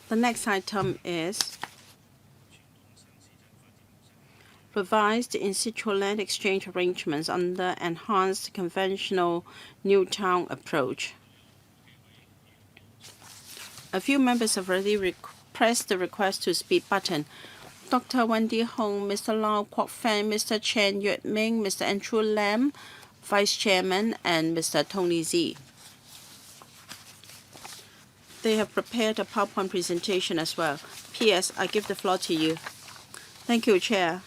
The next item is revised in situ land exchange arrangements under enhanced conventional new town approach. A few members have already pressed the request to speak button. Dr. Wendy Hong, Mr. Lau Kwok Fan, Mr. Chen Yue Ming, Mr. Andrew Lam, Vice Chairman, and Mr. Tony Z. They have prepared a PowerPoint presentation as well. P.S. I give the floor to you. Thank you, Chair.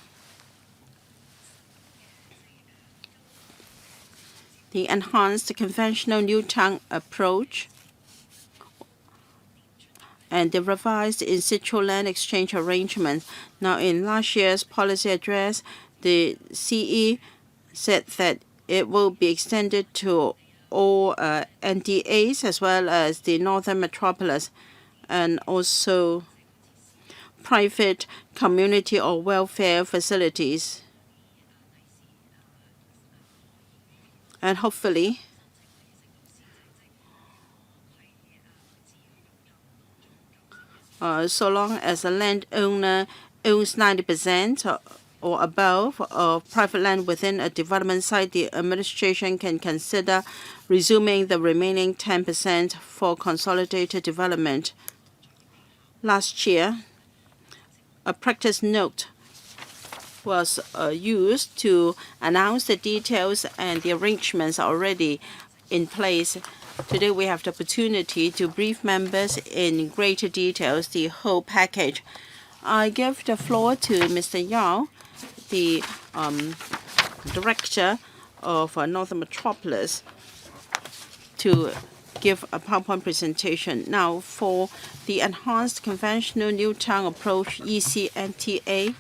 The enhanced conventional new town approach and the revised in situ land exchange arrangement. Now, in last year's policy address, the CE said that it will be extended to all NDAs as well as the Northern Metropolis and also private community or welfare facilities. And hopefully, so long as the landowner owns 90% or above of private land within a development site, the administration can consider resuming the remaining 10% for consolidated development. Last year, a practice note was used to announce the details, and the arrangements are already in place. Today we have the opportunity to brief members in greater details the whole package. I give the floor to Mr. Yao, the Director of Northern Metropolis, to give a PowerPoint presentation. Now, for the Enhanced Conventional New Town Approach, ECNTA,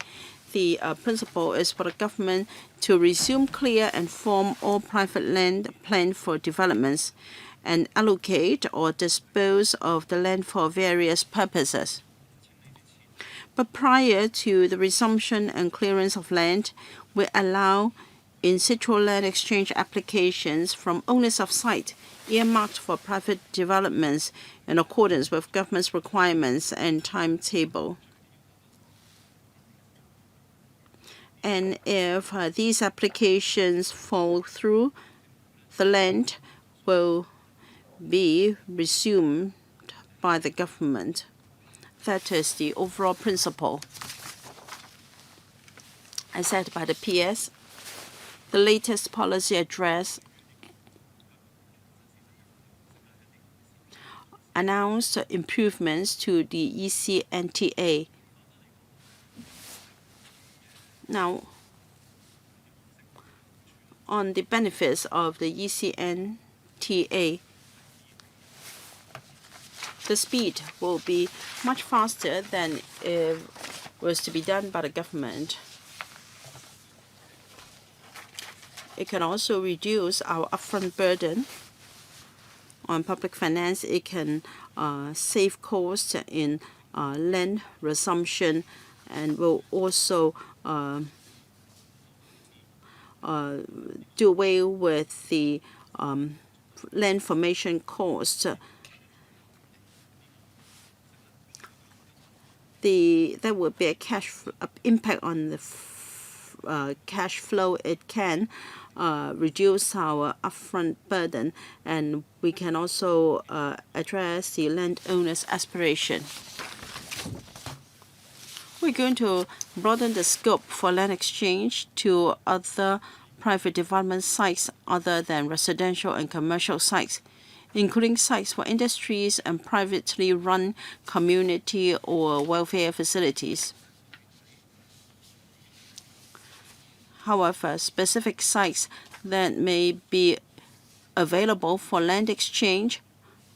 the principle is for the government to resume, clear, and form all private land planned for developments and allocate or dispose of the land for various purposes. But prior to the resumption and clearance of land, we allow in situ land exchange applications from owners of site earmarked for private developments in accordance with government's requirements and timetable. And if these applications fall through, the land will be resumed by the government. That is the overall principle. As said by the PS, the latest policy address announced improvements to the ECNTA. Now, on the benefits of the ECNTA, the speed will be much faster than it was to be done by the government. It can also reduce our upfront burden on public finance. It can save costs in land resumption and will also do away with the land formation cost. There will be a impact on the cash flow. It can reduce our upfront burden, and we can also address the landowner's aspiration. We're going to broaden the scope for land exchange to other private development sites other than residential and commercial sites, including sites for industries and privately run community or welfare facilities. However, specific sites that may be available for land exchange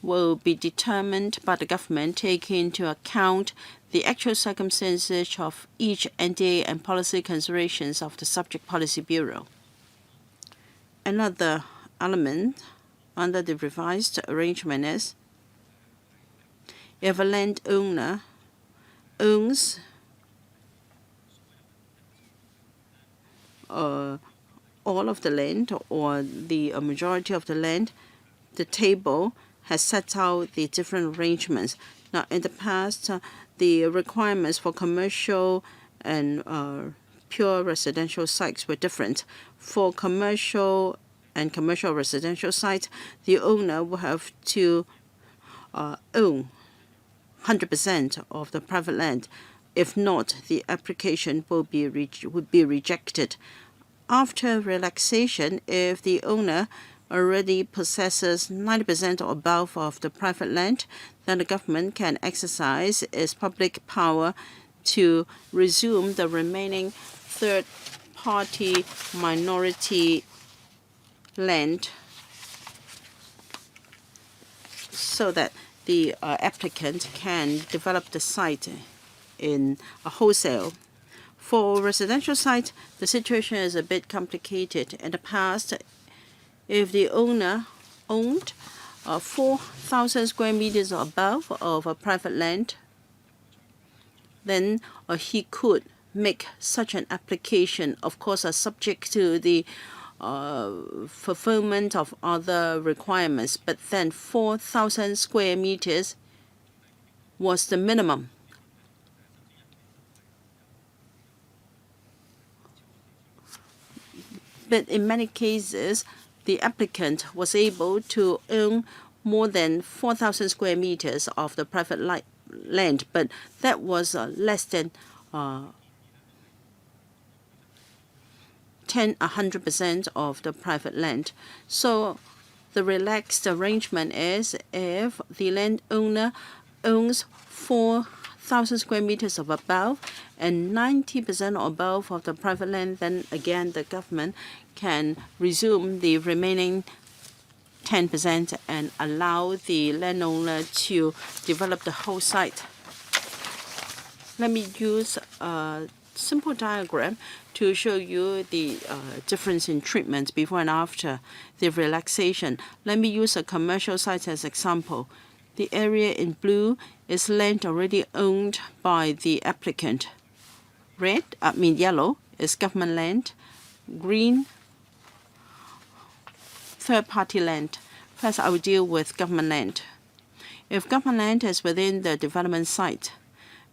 will be determined by the government, taking into account the actual circumstances of each NDA and policy considerations of the Subject Policy Bureau. Another element under the revised arrangement is if a landowner owns all of the land or the majority of the land, the table has set out the different arrangements. Now, in the past, the requirements for commercial and pure residential sites were different. For commercial and commercial residential sites, the owner will have to own 100% of the private land. If not, the application would be rejected. After relaxation, if the owner already possesses 90% or above of the private land, then the government can exercise its public power to resume the remaining third-party minority land so that the applicant can develop the site in a wholesale. For residential site, the situation is a bit complicated. In the past, if the owner owned 4,000 square meters or above of a private land, then he could make such an application, of course, subject to the fulfillment of other requirements. But then 4,000 square meters was the minimum. But in many cases, the applicant was able to own more than 4,000 square meters of the private land, but that was less than 100% of the private land. So the relaxed arrangement is if the landowner owns 4,000 square meters of above and 90% or above of the private land, then again the government can resume the remaining 10% and allow the landowner to develop the whole site. Let me use a simple diagram to show you the difference in treatment before and after the relaxation. Let me use a commercial site as example. The area in blue is land already owned by the applicant. Yellow is government land. Green, third-party land. First, I will deal with government land. If government land is within the development site,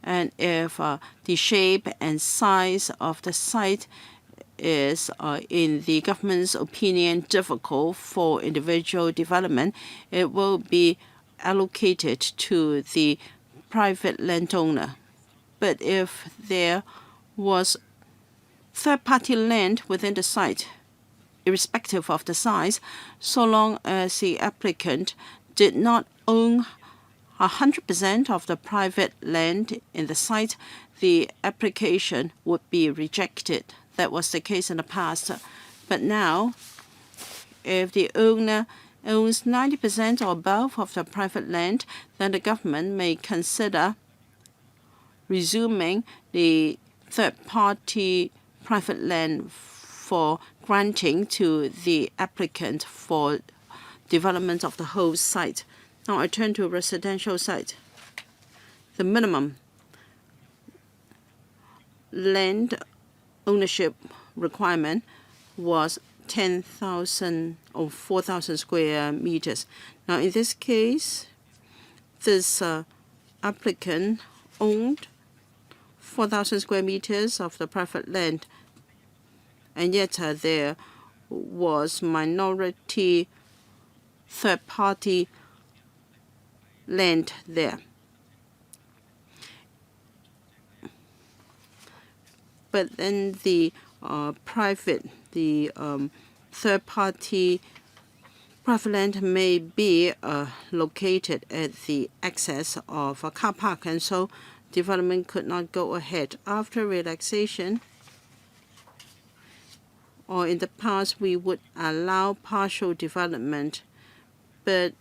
and if the shape and size of the site is, in the government's opinion, difficult for individual development, it will be allocated to the private landowner. But if there was third-party land within the site, irrespective of the size, so long as the applicant did not own 100% of the private land in the site, the application would be rejected. That was the case in the past. But now, if the owner owns 90% or above of the private land, then the government may consider resuming the third-party private land for granting to the applicant for development of the whole site. Now I turn to residential site. The minimum land ownership requirement was 10,000 or 4,000 square meters. Now in this case, this applicant owned 4,000 square meters of the private land, and yet there was minority third-party land there. But then the third-party private land may be located at the access of a car park, and so development could not go ahead. After relaxation, or in the past, we would allow partial development, but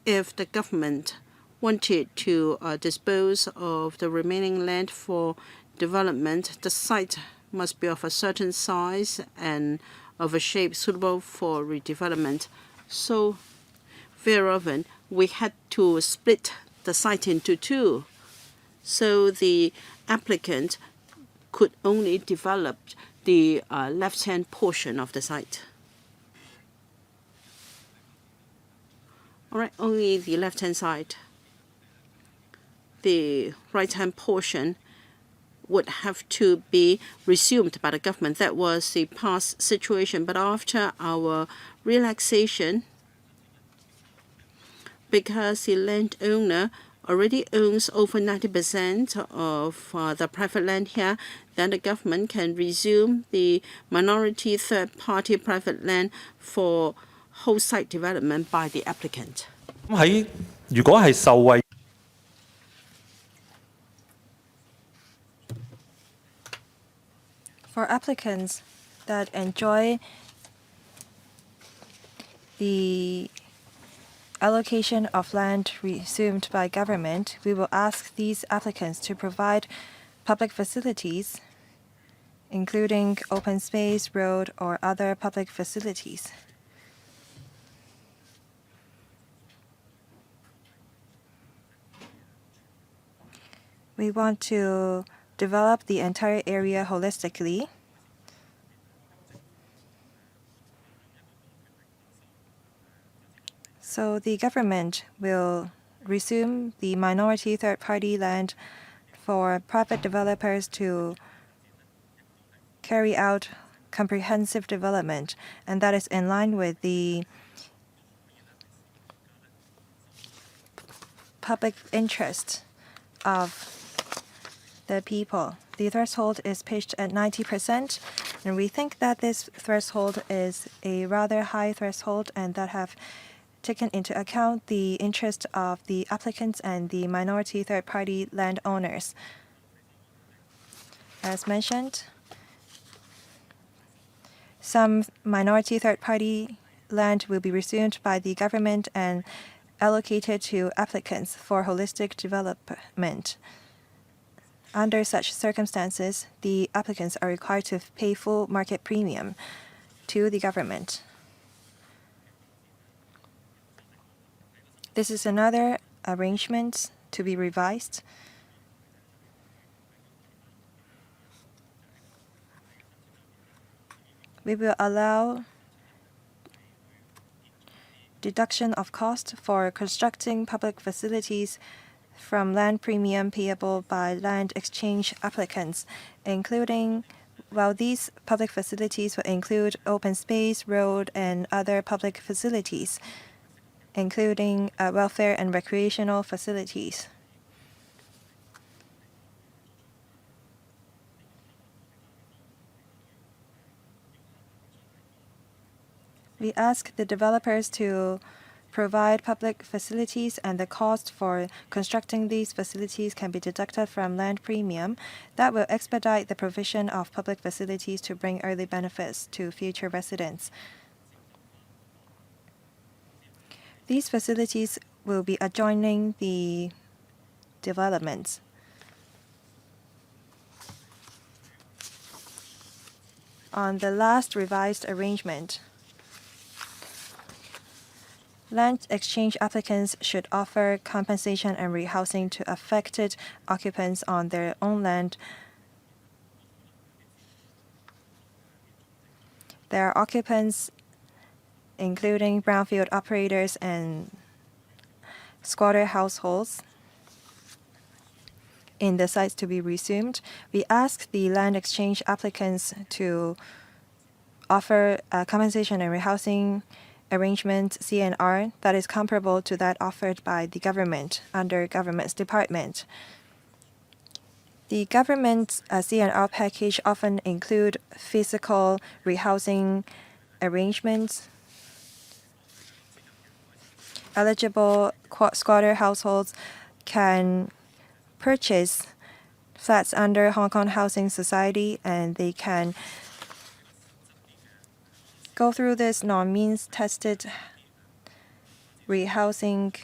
if the government wanted to dispose of the remaining land for development, the site must be of a certain size and of a shape suitable for redevelopment. So very often, we had to split the site into two. So the applicant could only develop the left-hand portion of the site. All right, only the left-hand side. The right-hand portion would have to be resumed by the government. That was the past situation. But after our relaxation, because the landowner already owns over 90% of the private land here, then the government can resume the minority third-party private land for whole site development by the applicant. 如果係受惠 For applicants that enjoy the allocation of land resumed by government, we will ask these applicants to provide public facilities, including open space, road, or other public facilities. We want to develop the entire area holistically. So the government will resume the minority third-party land for private developers to carry out comprehensive development, and that is in line with the public interest of the people. The threshold is pitched at 90%, and we think that this threshold is a rather high threshold and that have taken into account the interest of the applicants and the minority third-party landowners. As mentioned, some minority third-party land will be resumed by the government and allocated to applicants for holistic development. Under such circumstances, the applicants are required to pay full market premium to the government. This is another arrangement to be revised. We will allow deduction of cost for constructing public facilities from land premium payable by land exchange applicants, including, while these public facilities will include open space, road, and other public facilities, including welfare and recreational facilities. We ask the developers to provide public facilities, and the cost for constructing these facilities can be deducted from land premium. That will expedite the provision of public facilities to bring early benefits to future residents. These facilities will be adjoining the developments. On the last revised arrangement, land exchange applicants should offer compensation and rehousing to affected occupants on their own land. There are occupants including brownfield operators and squatter households in the sites to be resumed. We ask the land exchange applicants to offer compensation and rehousing arrangement CNR that is comparable to that offered by the government under government's department. The government's CNR package often include physical rehousing arrangements. Eligible squatter households can purchase flats under Hong Kong Housing Society, and they can go through this non-means tested rehousing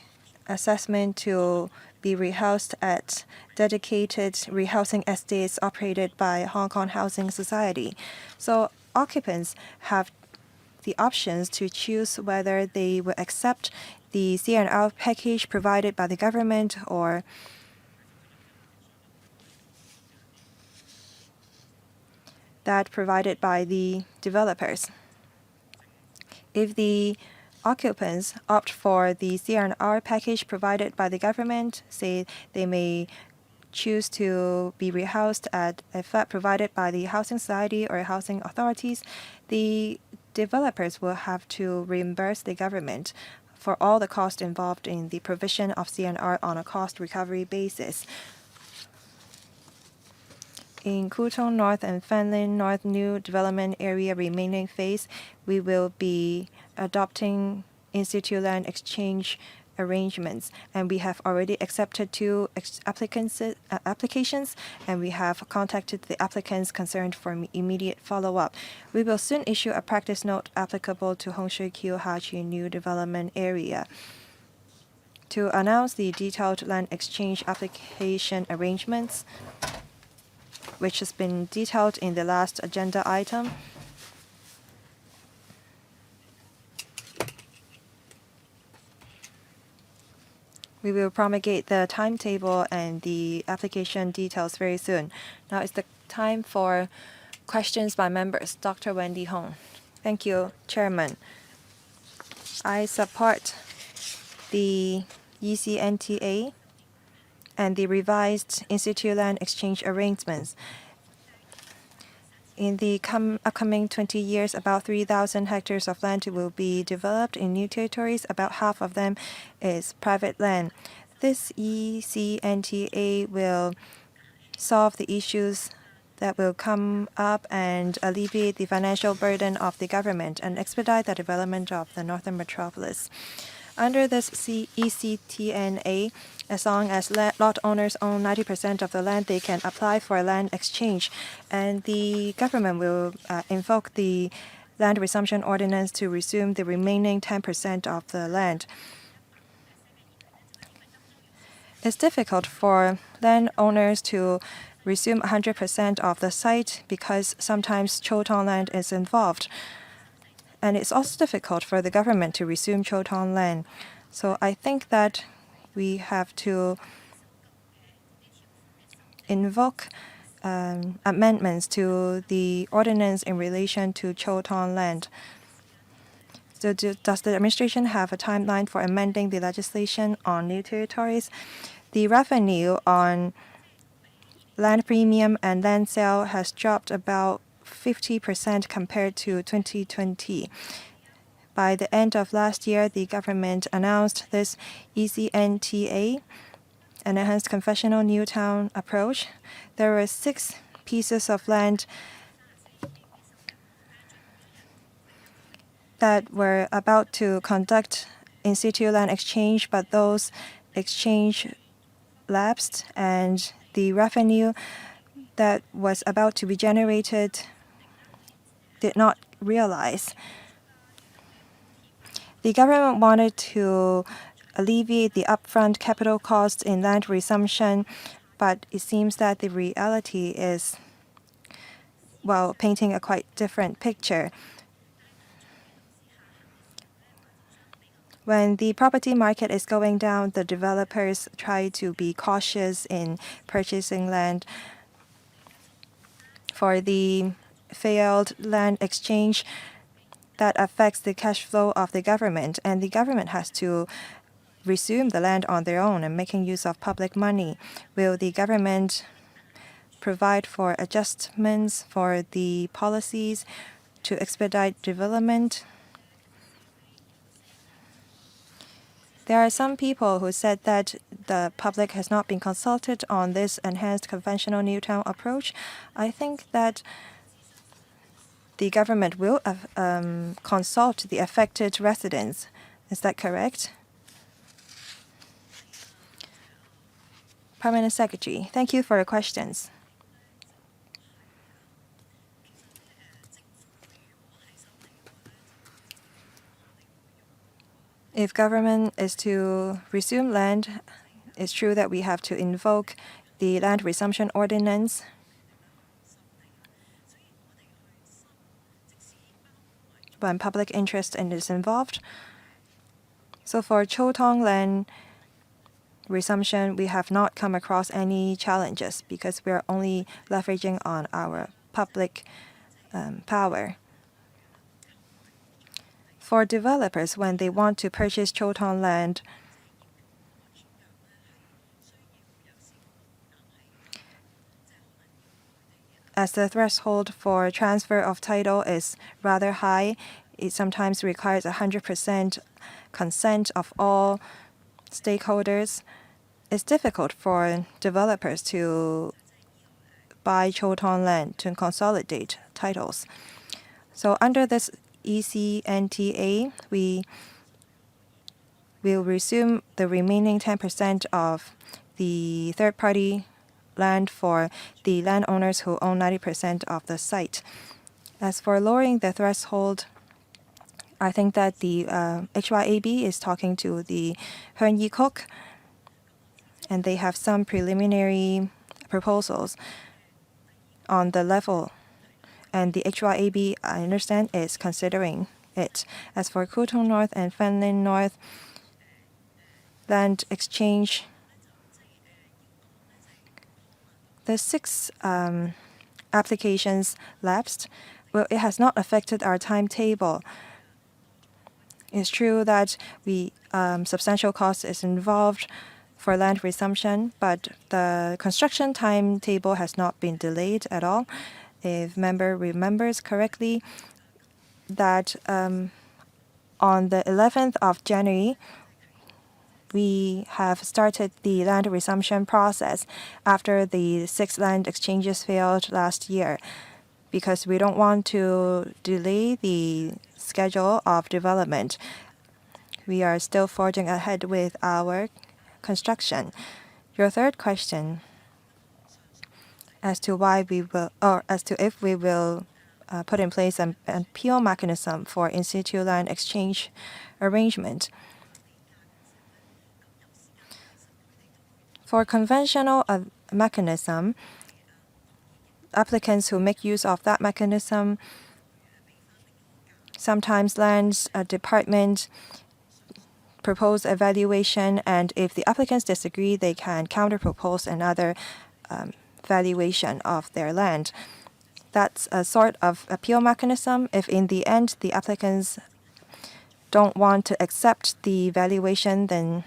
assessment to be rehoused at dedicated rehousing estates operated by Hong Kong Housing Society. So occupants have the options to choose whether they will accept the CNR package provided by the government or that provided by the developers. If the occupants opt for the CNR package provided by the government, say they may choose to be rehoused at a flat provided by the housing society or housing authorities, the developers will have to reimburse the government for all the costs involved in the provision of CNR on a cost recovery basis. In Kutong North and Fanlin North New Development Area remaining phase, we will be adopting in-situ land exchange arrangements, and we have already accepted 2 applications, and we have contacted the applicants concerned for immediate follow-up. We will soon issue a practice note applicable to Hongshui Kyohachi New Development Area to announce the detailed land exchange application arrangements, which has been detailed in the last agenda item. We will promulgate the timetable and the application details very soon. Now it's the time for questions by members. Dr. Wendy Hong. Thank you, Chairman. I support the ECNTA and the revised in-situ land exchange arrangements. In the upcoming 20 years, about 3,000 hectares of land will be developed in new territories. About half of them is private land. This ECNTA will solve the issues that will come up and alleviate the financial burden of the government and expedite the development of the northern metropolis. Under this ECTNA, as long as lot owners own 90% of the land, they can apply for a land exchange, and the government will invoke the land resumption ordinance to resume the remaining 10% of the land. It's difficult for landowners to resume 100% of the site because sometimes Chotong land is involved. And it's also difficult for the government to resume Chotong land. So I think that we have to invoke amendments to the ordinance in relation to Chotong land. So does the administration have a timeline for amending the legislation on new territories? The revenue on land premium and land sale has dropped about 50% compared to 2020. By the end of last year, the government announced this ECNTA, an enhanced conventional new town approach. There were 6 pieces of land that were about to conduct in-situ land exchange, but those exchange lapsed, and the revenue that was about to be generated did not realize. The government wanted to alleviate the upfront capital costs in land resumption, but it seems that the reality is, well, painting a quite different picture. When the property market is going down, the developers try to be cautious in purchasing land. For the failed land exchange, that affects the cash flow of the government, and the government has to resume the land on their own and making use of public money. Will the government provide for adjustments for the policies to expedite development? There are some people who said that the public has not been consulted on this enhanced conventional new town approach. I think that the government will consult the affected residents. Is that correct? Permanent Secretary, thank you for your questions. If government is to resume land, it's true that we have to invoke the land resumption ordinance. When public interest is involved. So for Chotong land resumption, we have not come across any challenges because we are only leveraging on our public power. For developers, when they want to purchase Choton land, as the threshold for transfer of title is rather high, it sometimes requires 100% consent of all stakeholders. It's difficult for developers to buy Choton land to consolidate titles. So under this ECNTA, we will resume the remaining 10% of the third-party land for the landowners who own 90% of the site. As for lowering the threshold, I think that the HYAB is talking to the Hearn Yi Kok, and they have some preliminary proposals on the level. And the HYAB, I understand, is considering it. As for Kutong North and Fanlin North, land exchange, the 6 applications lapsed. Well, it has not affected our timetable. It's true that substantial cost is involved for land resumption, but the construction timetable has not been delayed at all. If member remembers correctly, that on the 11th of January, we have started the land resumption process after the 6 land exchanges failed last year, because we don't want to delay the schedule of development. We are still forging ahead with our construction. Your third question, as to why we will, or as to if we will put in place an appeal mechanism for in situ land exchange arrangement. For conventional mechanism, applicants who make use of that mechanism, sometimes lands department propose a valuation, and if the applicants disagree, they can counter-propose another valuation of their land. That's a sort of appeal mechanism. If in the end the applicants don't want to accept the valuation, then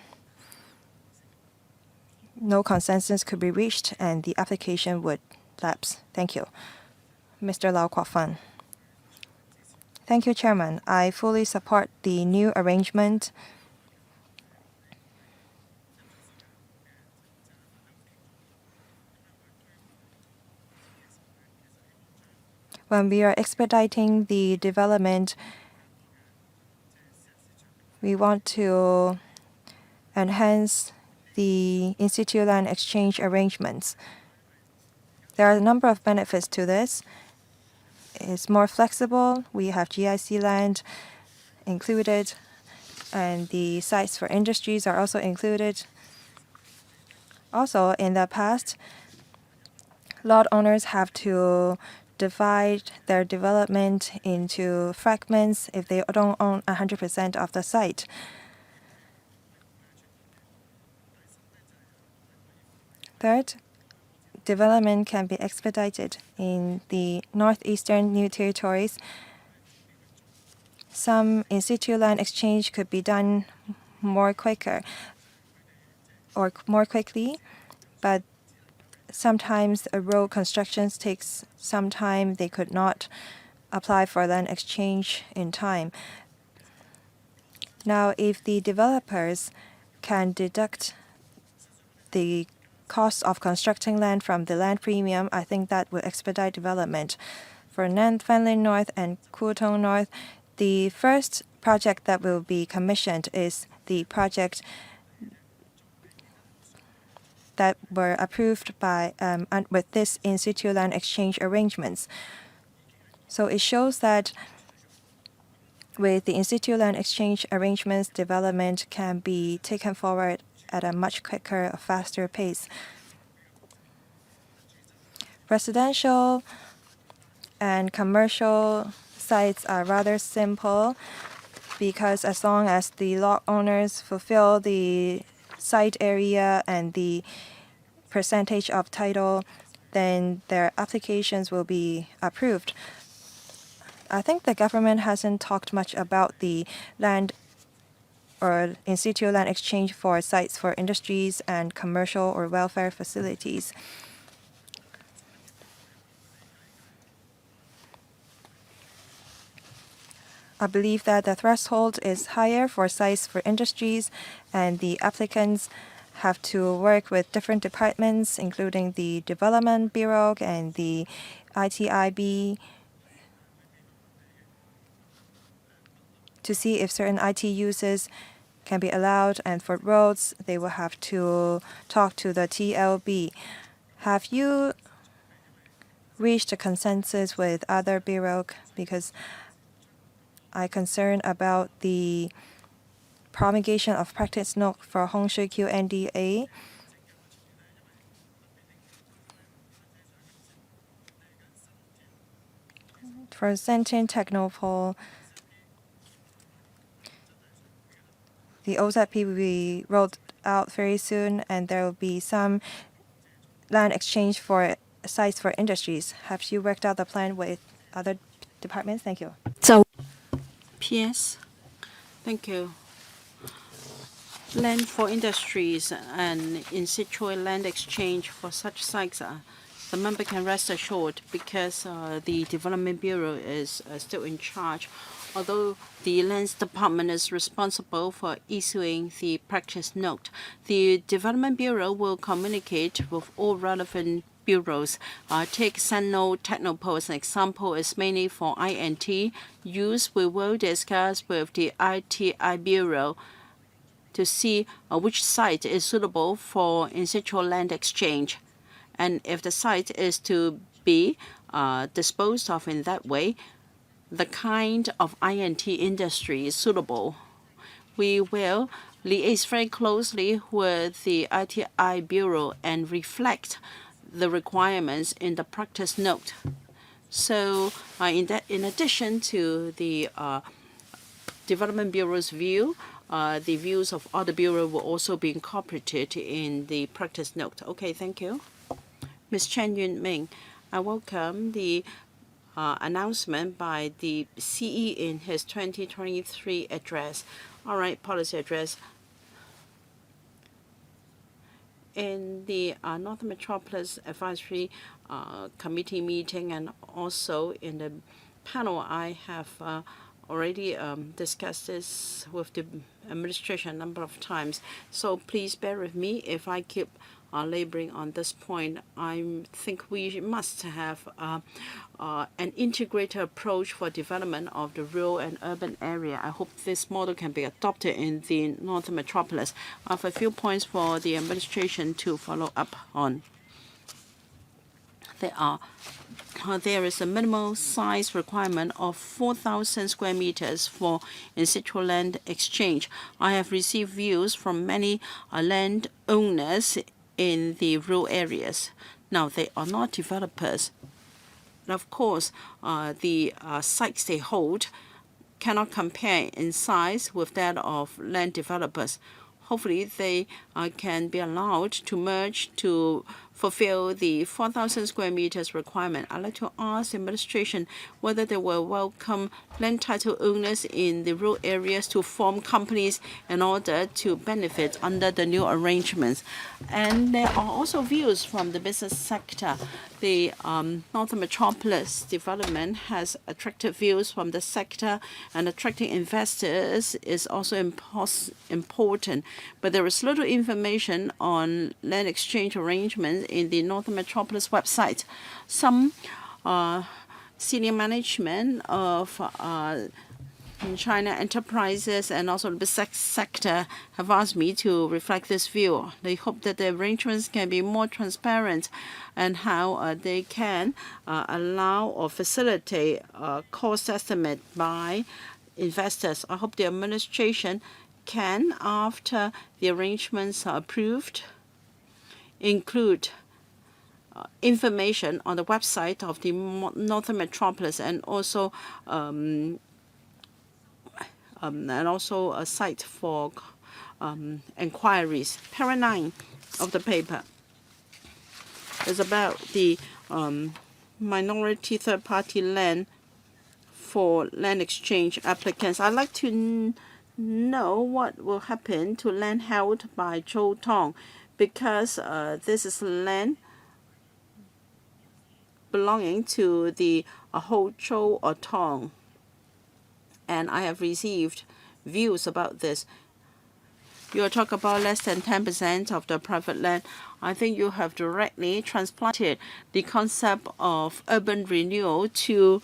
no consensus could be reached and the application would lapse. Thank you. Mr. Lau Kwok Fan. Thank you, Chairman. I fully support the new arrangement. When we are expediting the development, we want to enhance the in situ land exchange arrangements. There are a number of benefits to this. It's more flexible. We have GIC land included, and the sites for industries are also included. Also, in the past, lot owners have to divide their development into fragments if they don't own 100% of the site. Third, development can be expedited in the northeastern New Territories. Some in situ land exchange could be done more quickly, but sometimes road constructions takes some time. They could not apply for land exchange in time. Now, if the developers can deduct the cost of constructing land from the land premium, I think that will expedite development. For Fanlin North and Kutong North, the first project that will be commissioned is the project that were approved by with this in situ land exchange arrangements. So it shows that with the in situ land exchange arrangements, development can be taken forward at a much quicker, faster pace. Residential and commercial sites are rather simple because as long as the lot owners fulfill the site area and the percentage of title, then their applications will be approved. I think the government hasn't talked much about the land or in situ land exchange for sites for industries and commercial or welfare facilities. I believe that the threshold is higher for sites for industries, and the applicants have to work with different departments, including the Development Bureau and the ITIB, to see if certain IT uses can be allowed. And for roads, they will have to talk to the TLB. Have you reached a consensus with other bureau? Because I concern about the promulgation of practice note for Hongshui QNDA. For sentient technopole, the OZP will be rolled out very soon, and there will be some land exchange for sites for industries. Have you worked out the plan with other departments? Thank you. P.S. Thank you. Land for industries and in situ land exchange for such sites, the member can rest assured because the Development Bureau is still in charge. Although the Lands Department is responsible for issuing the practice note, the Development Bureau will communicate with all relevant bureaus. Take Seno Technopole as an example, is mainly for INT use. We will discuss with the ITI Bureau to see which site is suitable for in situ land exchange. And if the site is to be disposed of in that way, the kind of INT industry is suitable. We will liaise very closely with the ITI Bureau and reflect the requirements in the practice note. So in addition to the Development Bureau's view, the views of other bureau will also be incorporated in the practice note. Okay, thank you. Ms. Chen Yunming, I welcome the announcement by the CE in his 2023 address. All right, policy address. In the Northern Metropolis Advisory Committee meeting and also in the panel, I have already discussed this with the administration a number of times. So please bear with me if I keep laboring on this point. I think we must have an integrated approach for development of the rural and urban area. I hope this model can be adopted in the Northern Metropolis. I have a few points for the administration to follow up on. There is a minimal size requirement of 4,000 square meters for in situ land exchange. I have received views from many land owners in the rural areas. Now, they are not developers. And of course, the sites they hold cannot compare in size with that of land developers. Hopefully, they can be allowed to merge to fulfill the 4,000 square meters requirement. I'd like to ask the administration whether they will welcome land title owners in the rural areas to form companies in order to benefit under the new arrangements. And there are also views from the business sector. The Northern Metropolis development has attracted views from the sector, and attracting investors is also important. But there is little information on land exchange arrangements in the Northern Metropolis website. Some senior management of China enterprises and also the business sector have asked me to reflect this view. They hope that the arrangements can be more transparent and how they can allow or facilitate cost estimate by investors. I hope the administration can, after the arrangements are approved, include information on the website of the Northern Metropolis and also a site for inquiries. Para 9 of the paper is about the minority third-party land for land exchange applicants. I'd like to know what will happen to land held by Chou Tong, because this is land belonging to the Ho Chou or Tong. And I have received views about this. You talk about less than 10% of the private land. I think you have directly transplanted the concept of urban renewal to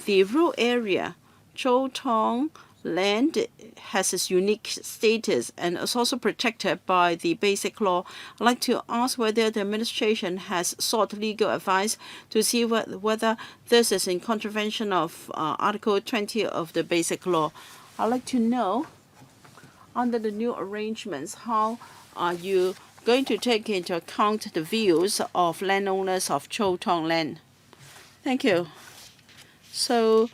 the rural area. Chou Tong land has its unique status and is also protected by the Basic Law. I'd like to ask whether the administration has sought legal advice to see whether this is in contravention of Article 20 of the Basic Law. I'd like to know, under the new arrangements, how are you going to take into account the views of landowners of Chou Tong land? Thank you. So,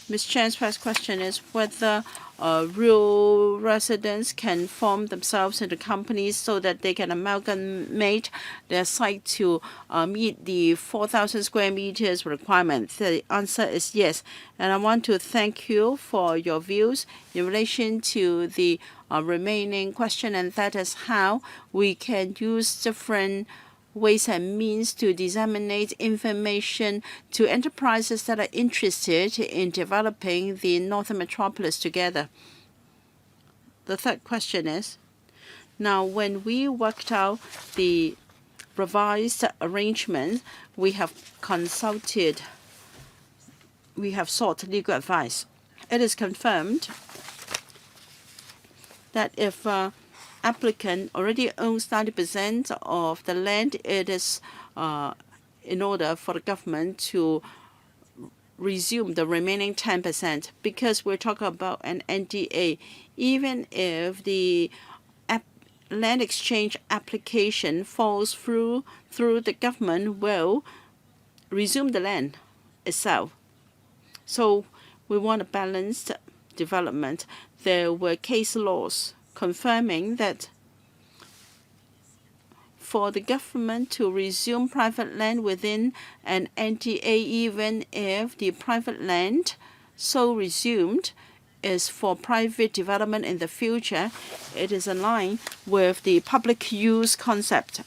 Ms. Chan's first question is whether rural residents can form themselves into companies so that they can amalgamate their site to meet the 4,000 square meters requirement. The answer is yes. And I want to thank you for your views in relation to the remaining question, and that is how we can use different ways and means to disseminate information to enterprises that are interested in developing the Northern Metropolis together. The third question is, now when we worked out the revised arrangement, we have sought legal advice. It is confirmed that if applicant already owns 90% of the land, it is in order for the government to resume the remaining 10%, because we're talking about an NDA. Even if the land exchange application falls through, the government will resume the land itself. So we want a balanced development. There were case laws confirming that for the government to resume private land within an NDA, even if the private land so resumed is for private development in the future, it is in line with the public use concept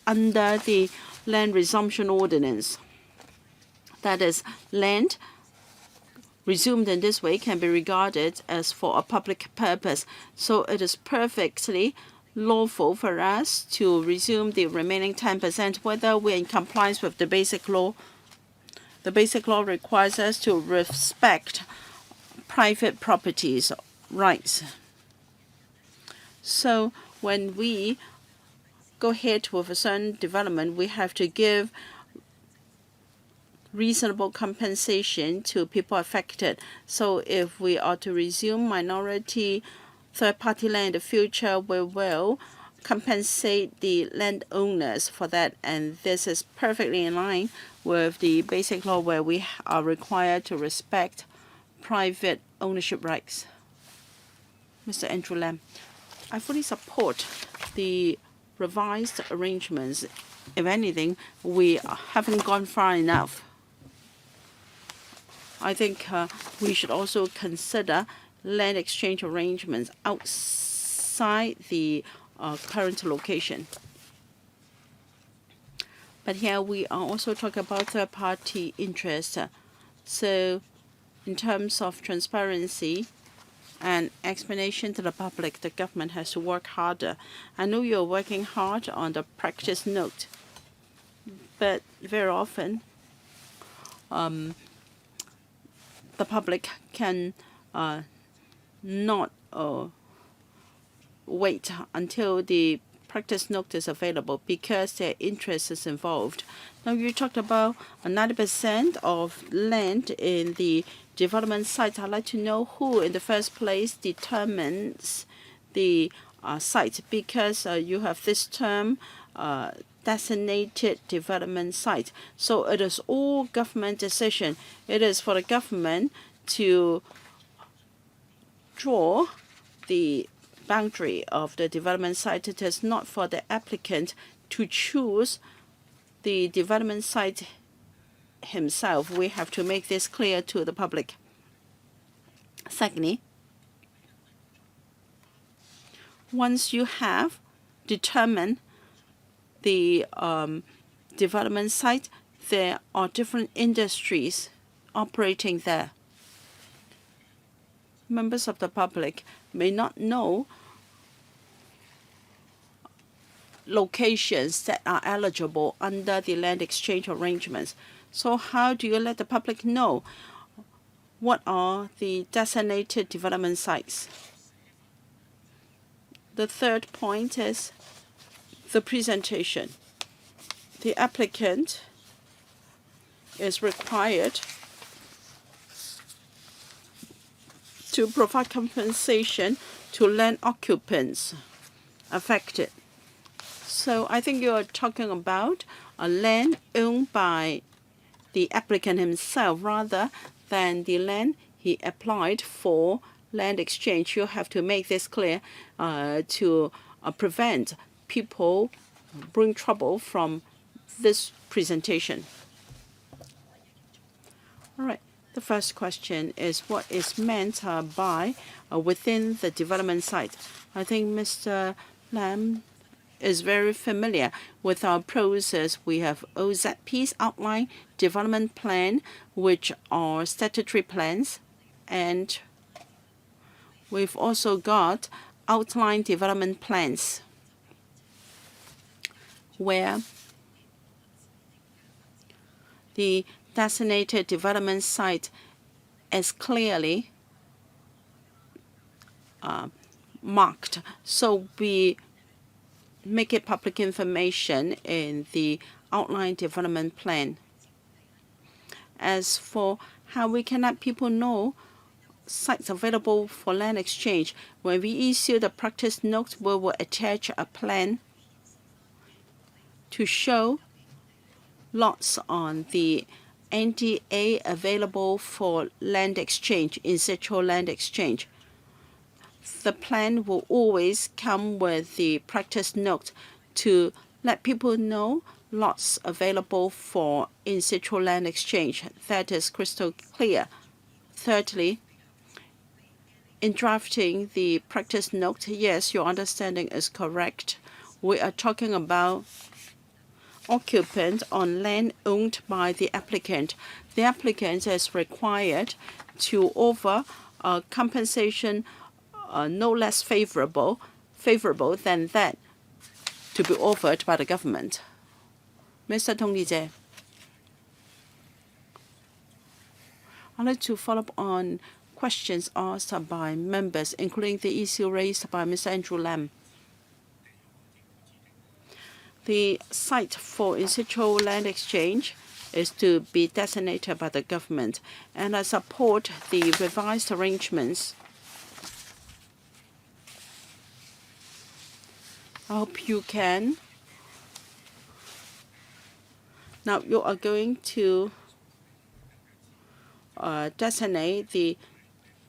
under the Land Resumption Ordinance. That is, land resumed in this way can be regarded as for a public purpose. So it is perfectly lawful for us to resume the remaining 10%, whether we're in compliance with the Basic Law. The Basic Law requires us to respect private property's rights. So when we go ahead with a certain development, we have to give reasonable compensation to people affected. So if we are to resume minority third-party land in the future, we will compensate the landowners for that. And this is perfectly in line with the Basic Law, where we are required to respect private ownership rights. Mr. Andrew Lam, I fully support the revised arrangements. If anything, we haven't gone far enough. I think we should also consider land exchange arrangements outside the current location. But here we are also talking about third-party interest. So in terms of transparency and explanation to the public, the government has to work harder. I know you're working hard on the practice note, but very often the public can not wait until the practice note is available because their interest is involved. Now you talked about 90% of land in the development site. I'd like to know who in the first place determines the site, because you have this term designated development site. So it is all government decision. It is for the government to draw the boundary of the development site. It is not for the applicant to choose the development site himself. We have to make this clear to the public. Secondly, once you have determined the development site, there are different industries operating there. Members of the public may not know locations that are eligible under the land exchange arrangements. So how do you let the public know what are the designated development sites? The third point is the presentation. The applicant is required to provide compensation to land occupants affected. So I think you're talking about a land owned by the applicant himself rather than the land he applied for land exchange. You have to make this clear to prevent people bring trouble from this presentation. All right. The first question is what is meant by within the development site. I think Mr. Lam is very familiar with our process. We have OZPs, outline development plan, which are statutory plans, and we've also got outline development plans where the designated development site is clearly marked. So we make it public information in the outline development plan. As for how we can let people know sites available for land exchange, when we issue the practice note, we will attach a plan to show lots on the NDA available for land exchange, in situ land exchange. The plan will always come with the practice note to let people know lots available for in situ land exchange. That is crystal clear. Thirdly, in drafting the practice note, yes, your understanding is correct. We are talking about occupant on land owned by the applicant. The applicant is required to offer a compensation no less favorable than that to be offered by the government. Mr. Tong Li-jae, I'd like to follow up on questions asked by members, including the issue raised by Mr. Andrew Lam. The site for in situ land exchange is to be designated by the government, and I support the revised arrangements. I hope you can. Now you are going to designate the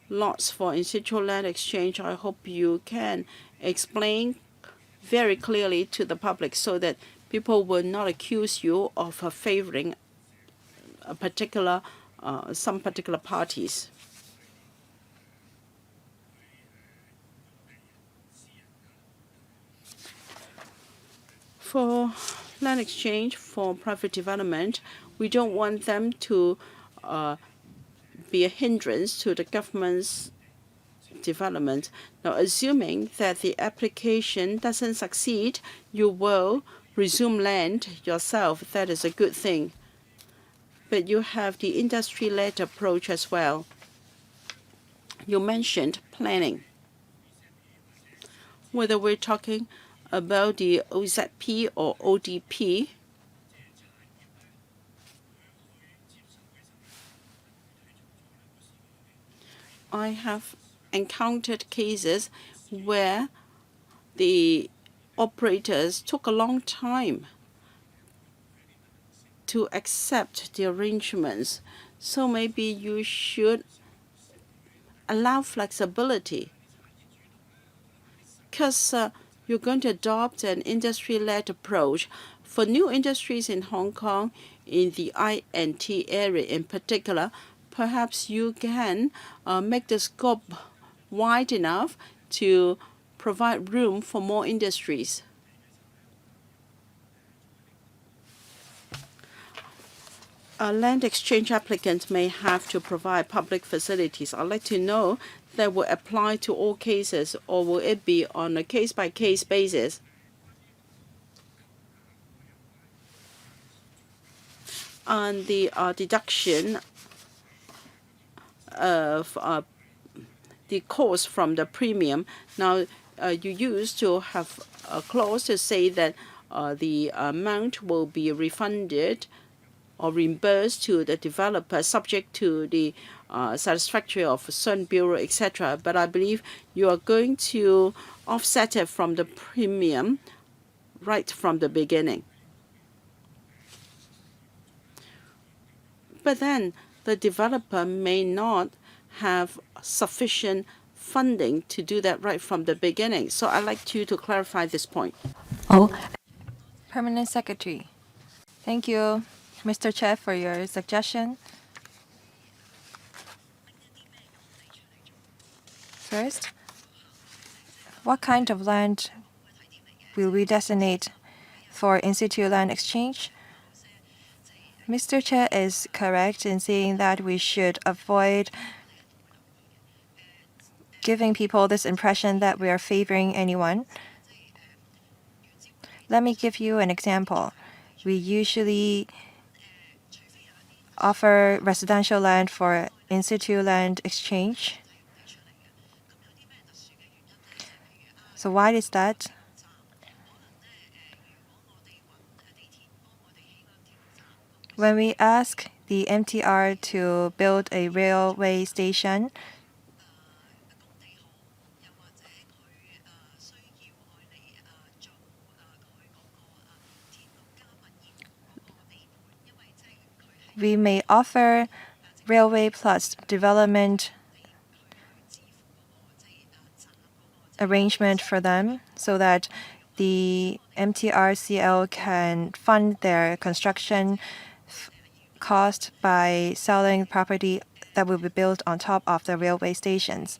lots for in situ land exchange. I hope you can explain very clearly to the public so that people will not accuse you of favoring a particular, some particular parties. For land exchange for private development, we don't want them to be a hindrance to the government's development. Now, assuming that the application doesn't succeed, you will resume land yourself. That is a good thing. But you have the industry-led approach as well. You mentioned planning. Whether we're talking about the OZP or ODP, I have encountered cases where the operators took a long time to accept the arrangements. So maybe you should allow flexibility, because you're going to adopt an industry-led approach. For new industries in Hong Kong, in the INT area in particular, perhaps you can make the scope wide enough to provide room for more industries. A land exchange applicant may have to provide public facilities. I'd like to know that will apply to all cases, or will it be on a case-by-case basis? On the deduction of the cost from the premium. Now, you used to have a clause to say that the amount will be refunded or reimbursed to the developer subject to the satisfactory of certain bureau, etc. But I believe you are going to offset it from the premium right from the beginning. But then the developer may not have sufficient funding to do that right from the beginning. So I'd like you to clarify this point. Permanent Secretary. Thank you, Mr. Chair, for your suggestion. First, what kind of land will we designate for in situ land exchange? Mr. Chair is correct in saying that we should avoid giving people this impression that we are favoring anyone. Let me give you an example. We usually offer residential land for in situ land exchange. So why is that? When we ask the MTR to build a railway station, we may offer railway plus development arrangement for them so that the MTRCL can fund their construction cost by selling property that will be built on top of the railway stations.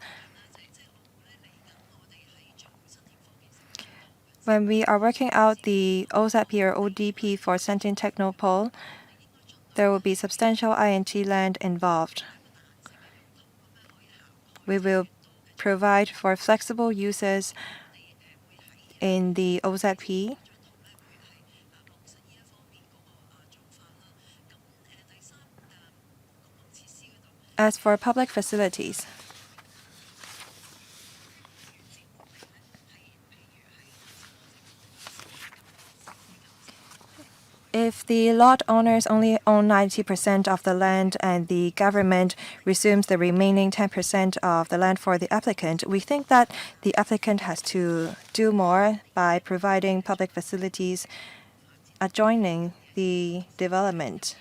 When we are working out the OZP or ODP for Sentient Technopole, there will be substantial INT land involved. We will provide for flexible uses in the OZP. As for public facilities, if the lot owners only own 90% of the land and the government resumes the remaining 10% of the land for the applicant, we think that the applicant has to do more by providing public facilities adjoining the development.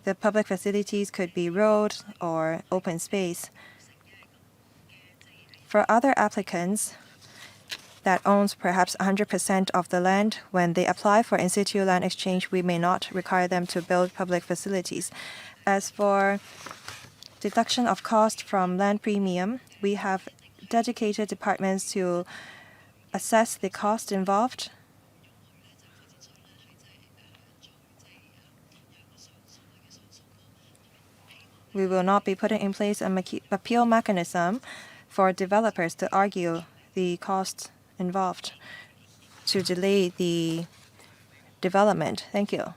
The public facilities could be road or open space. For other applicants that owns perhaps 100% of the land, when they apply for in situ land exchange, we may not require them to build public facilities. As for deduction of cost from land premium, we have dedicated departments to assess the cost involved. We will not be putting in place an appeal mechanism for developers to argue the costs involved to delay the development. Thank you.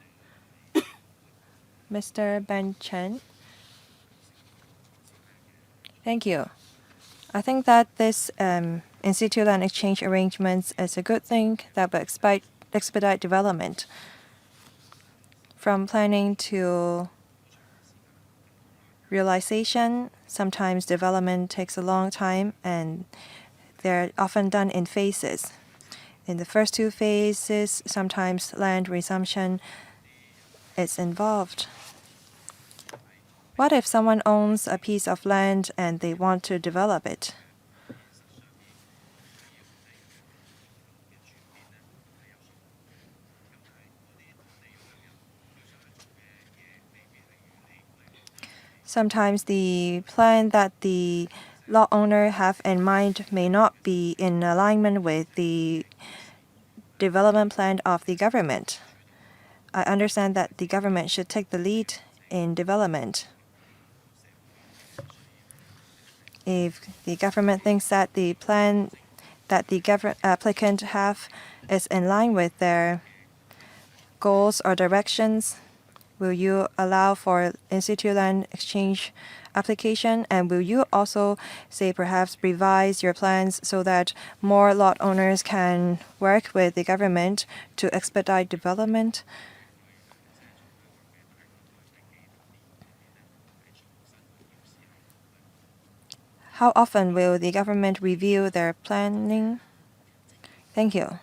Mr. Ben Chen. Thank you. I think that this in situ land exchange arrangements is a good thing that will expedite development. From planning to realization, sometimes development takes a long time and they're often done in phases. In the first two phases, sometimes land resumption is involved. What if someone owns a piece of land and they want to develop it? Sometimes the plan that the lot owner have in mind may not be in alignment with the development plan of the government. I understand that the government should take the lead in development. If the government thinks that the plan that the applicant have is in line with their goals or directions, will you allow for in-situ land exchange application? And will you also say perhaps revise your plans so that more lot owners can work with the government to expedite development? How often will the government review their planning? Thank you.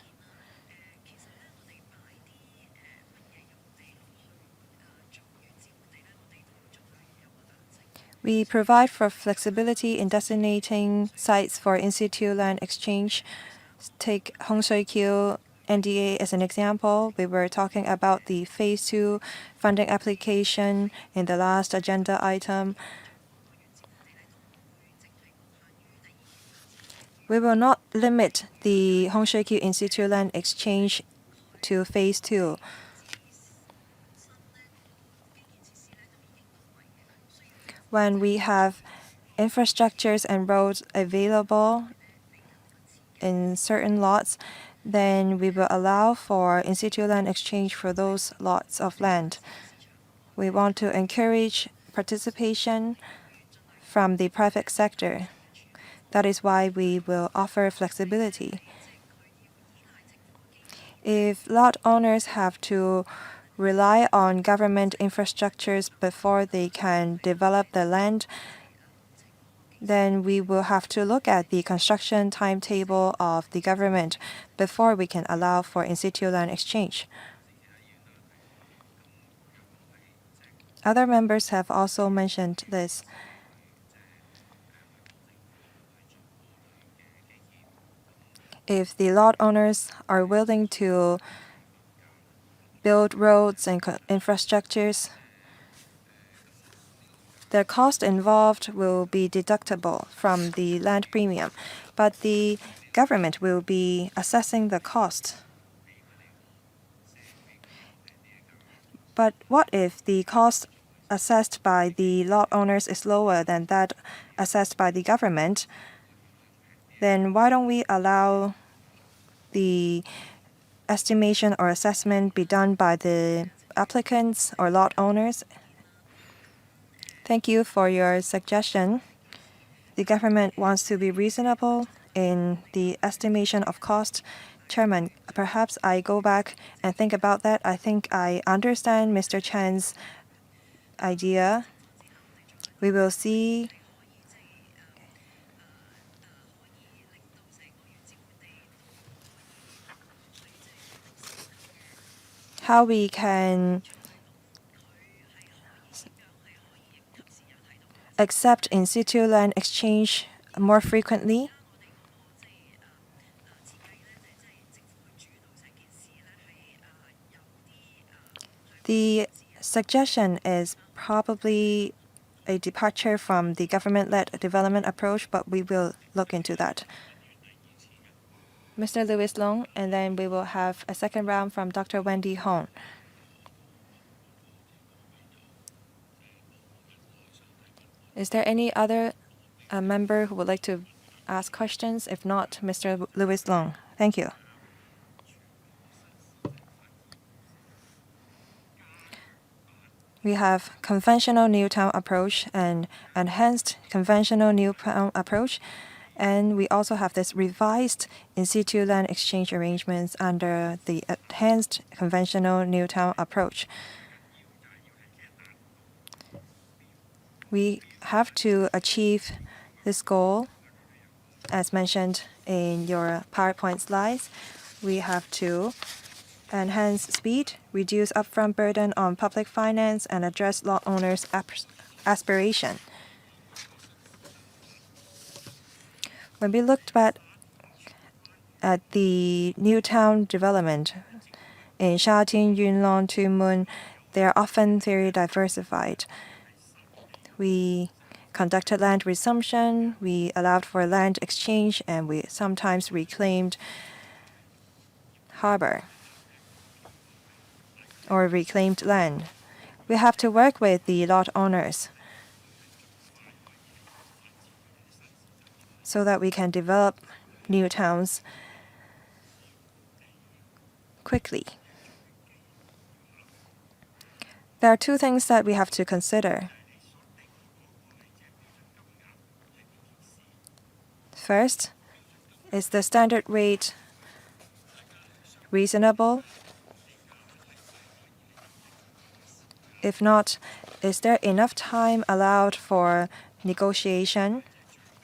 We provide for flexibility in designating sites for in-situ land exchange. Take Shui NDA as an example. We were talking about the Phase 2 funding application in the last agenda item. We will not limit the Shui in-situ land exchange to Phase 2. When we have infrastructures and roads available in certain lots, then we will allow for in-situ land exchange for those lots of land. We want to encourage participation from the private sector. That is why we will offer flexibility. If lot owners have to rely on government infrastructures before they can develop the land, then we will have to look at the construction timetable of the government before we can allow for in-situ land exchange. Other members have also mentioned this. If the lot owners are willing to build roads and infrastructures, the cost involved will be deductible from the land premium, but the government will be assessing the cost. But what if the cost assessed by the lot owners is lower than that assessed by the government? Then why don't we allow the estimation or assessment be done by the applicants or lot owners? Thank you for your suggestion. The government wants to be reasonable in the estimation of cost. Chairman, perhaps I go back and think about that. I think I understand Mr. Chan's idea. We will see how we can accept in-situ land exchange more frequently. The suggestion is probably a departure from the government-led development approach, but we will look into that. Mr. Louis Long, and then we will have a second round from Dr. Wendy Hong. Is there any other member who would like to ask questions? If not, Mr. Louis Long. Thank you. We have conventional new town approach and enhanced conventional new town approach. And we also have this revised in-situ land exchange arrangements under the enhanced conventional new town approach. We have to achieve this goal, as mentioned in your PowerPoint slides. We have to enhance speed, reduce upfront burden on public finance, and address lot owners' aspiration. When we looked back at the new town development in Shatin, Yunlong, Tumun, they are often very diversified. We conducted land resumption, we allowed for land exchange, and we sometimes reclaimed harbor or reclaimed land. We have to work with the lot owners so that we can develop new towns quickly. There are two things that we have to consider. First, is the standard rate reasonable? If not, is there enough time allowed for negotiation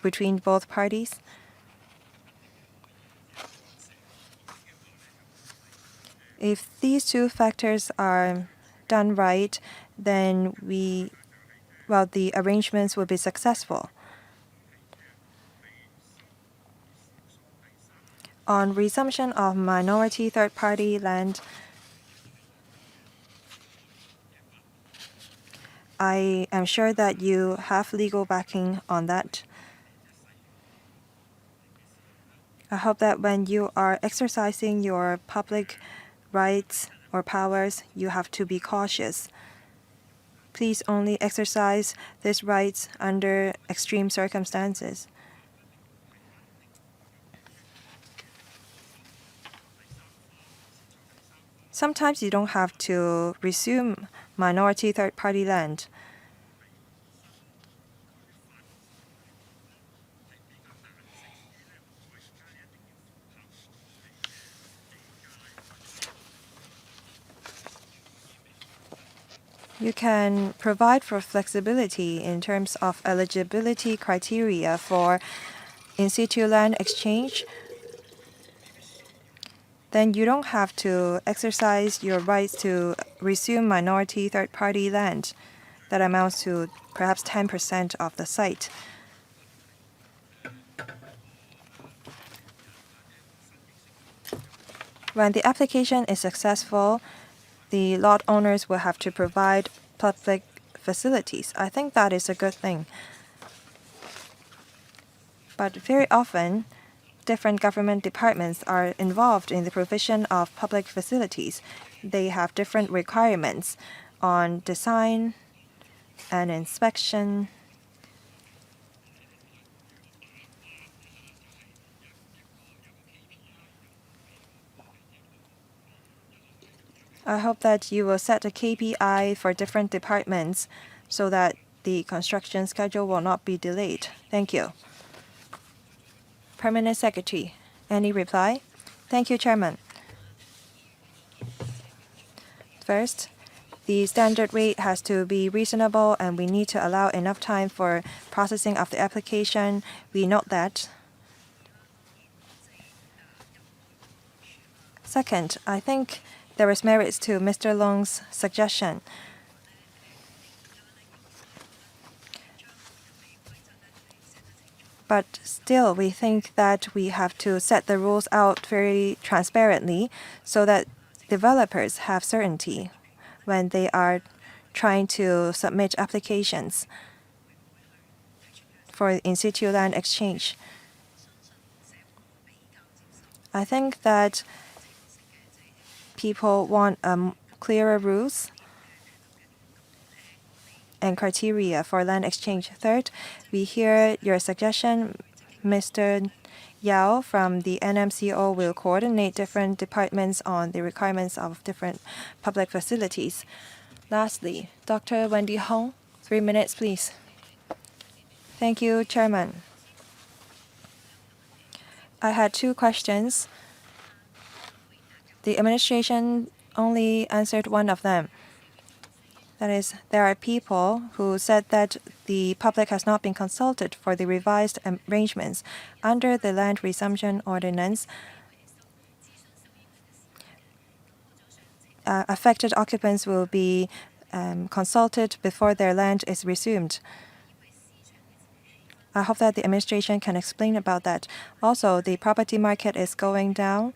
between both parties? If these two factors are done right, then the arrangements will be successful. On resumption of minority third-party land, I am sure that you have legal backing on that. I hope that when you are exercising your public rights or powers, you have to be cautious. Please only exercise these rights under extreme circumstances. Sometimes you don't have to resume minority third-party land. You can provide for flexibility in terms of eligibility criteria for in situ land exchange. Then you don't have to exercise your rights to resume minority third-party land that amounts to perhaps 10% of the site. When the application is successful, the lot owners will have to provide public facilities. I think that is a good thing. But very often, different government departments are involved in the provision of public facilities. They have different requirements on design and inspection. I hope that you will set a KPI for different departments so that the construction schedule will not be delayed. Thank you. Permanent Secretary, any reply? Thank you, Chairman. First, the standard rate has to be reasonable and we need to allow enough time for processing of the application. We note that. Second, I think there is merits to Mr. Long's suggestion. But still, we think that we have to set the rules out very transparently so that developers have certainty when they are trying to submit applications for in situ land exchange. I think that people want clearer rules and criteria for land exchange. Third, we hear your suggestion. Mr. Yao from the NMCO will coordinate different departments on the requirements of different public facilities. Lastly, Dr. Wendy Hong, 3 minutes, please. Thank you, Chairman. I had two questions. The administration only answered one of them. That is, there are people who said that the public has not been consulted for the revised arrangements. Under the Land Resumption Ordinance, affected occupants will be consulted before their land is resumed. I hope that the administration can explain about that. Also, the property market is going down.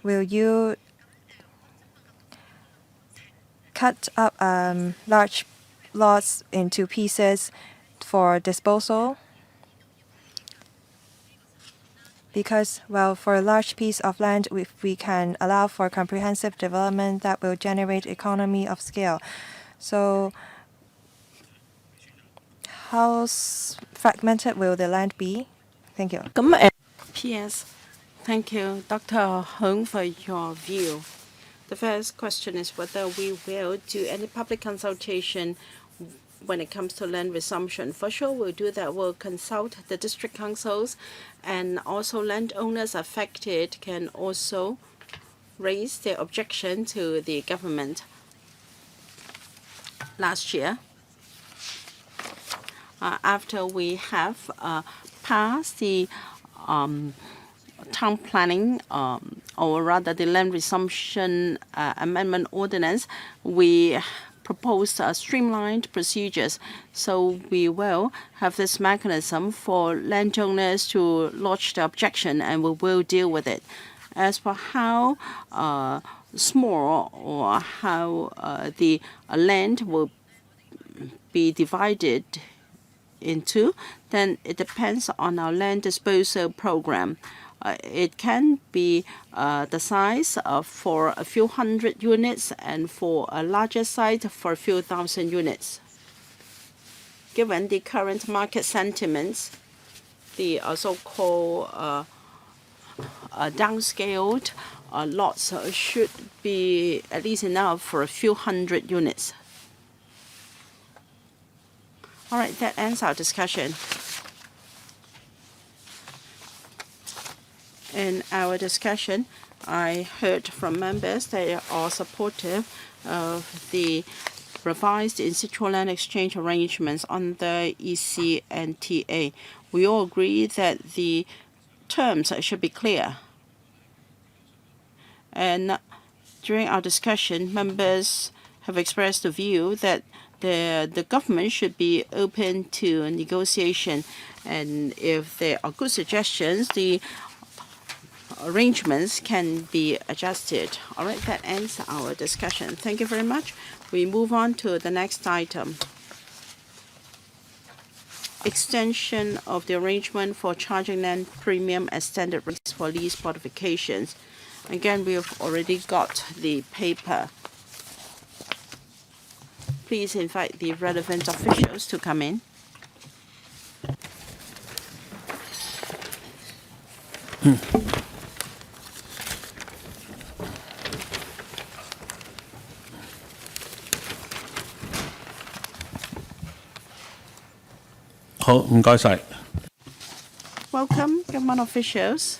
Will you cut up large lots into pieces for disposal. Because, well, for a large piece of land, we can allow for comprehensive development that will generate economy of scale. So how fragmented will the land be? Thank you. P.S. Thank you, Dr. Hong, for your view. The first question is whether we will do any public consultation when it comes to land resumption. For sure, we'll do that. We'll consult the district councils, and also landowners affected can also raise their objection to the government. Last year, after we have passed the town planning, or rather the land resumption amendment ordinance, we proposed streamlined procedures. So we will have this mechanism for landowners to lodge the objection, and we will deal with it. As for how small or how the land will be divided into, then it depends on our land disposal program. It can be the size for a few hundred units, and for a larger site for a few thousand units. Given the current market sentiments, the so-called downscaled lots should be at least enough for a few hundred units. All right, that ends our discussion. In our discussion, I heard from members they are supportive of the revised in situ land exchange arrangements under ECNTA. We all agree that the terms should be clear. And during our discussion, members have expressed the view that the government should be open to negotiation, and if there are good suggestions, the arrangements can be adjusted. All right, that ends our discussion. Thank you very much. We move on to the next item. Extension of the arrangement for charging land premium as standard rates for lease modifications. Again, we have already got the paper. Please invite the relevant officials to come in. Welcome, government officials.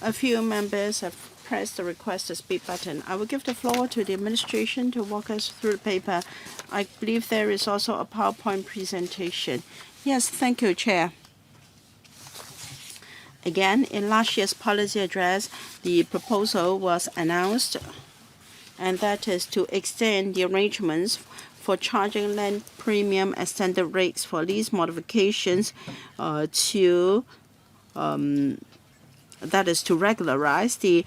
A few members have pressed the request to speak button. I will give the floor to the administration to walk us through the paper. I believe there is also a PowerPoint presentation. Yes, thank you, Chair. Again, in last year's policy address, the proposal was announced, and that is to extend the arrangements for charging land premium as standard rates for lease modifications that is to regularize the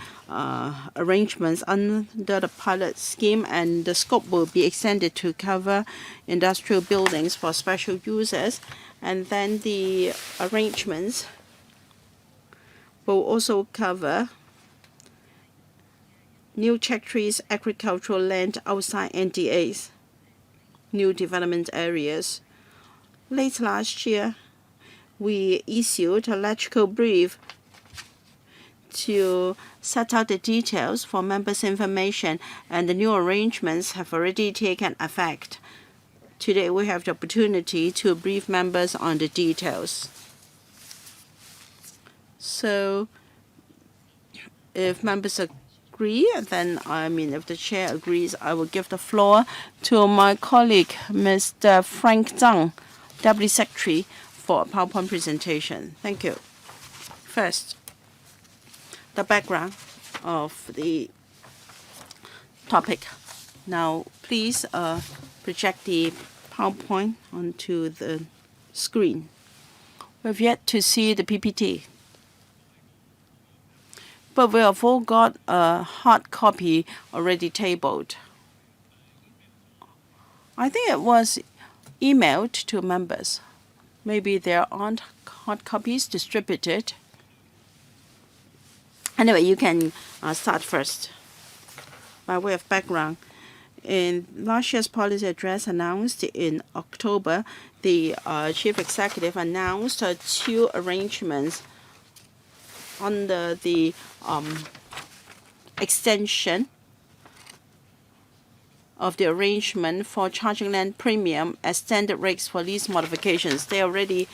arrangements under the pilot scheme, and the scope will be extended to cover industrial buildings for special users. And then the arrangements will also cover new check trees, agricultural land outside NDAs, new development areas. Late last year, we issued a electrical brief to set out the details for members' information, and the new arrangements have already taken effect. Today, we have the opportunity to brief members on the details. So, if members agree, then, if the chair agrees, I will give the floor to my colleague, Mr. Frank Zhang, Deputy Secretary, for a PowerPoint presentation. Thank you. First, the background of the topic. Now, please project the PowerPoint onto the screen. We've yet to see the PPT. but we have all got a hard copy already tabled. I think it was emailed to members. Maybe there aren't hard copies distributed. Anyway, you can start first. By way of background, in last year's policy address announced in October, the chief executive announced 2 arrangements under the extension of the arrangement for charging land premium as standard rates for lease modifications. They are already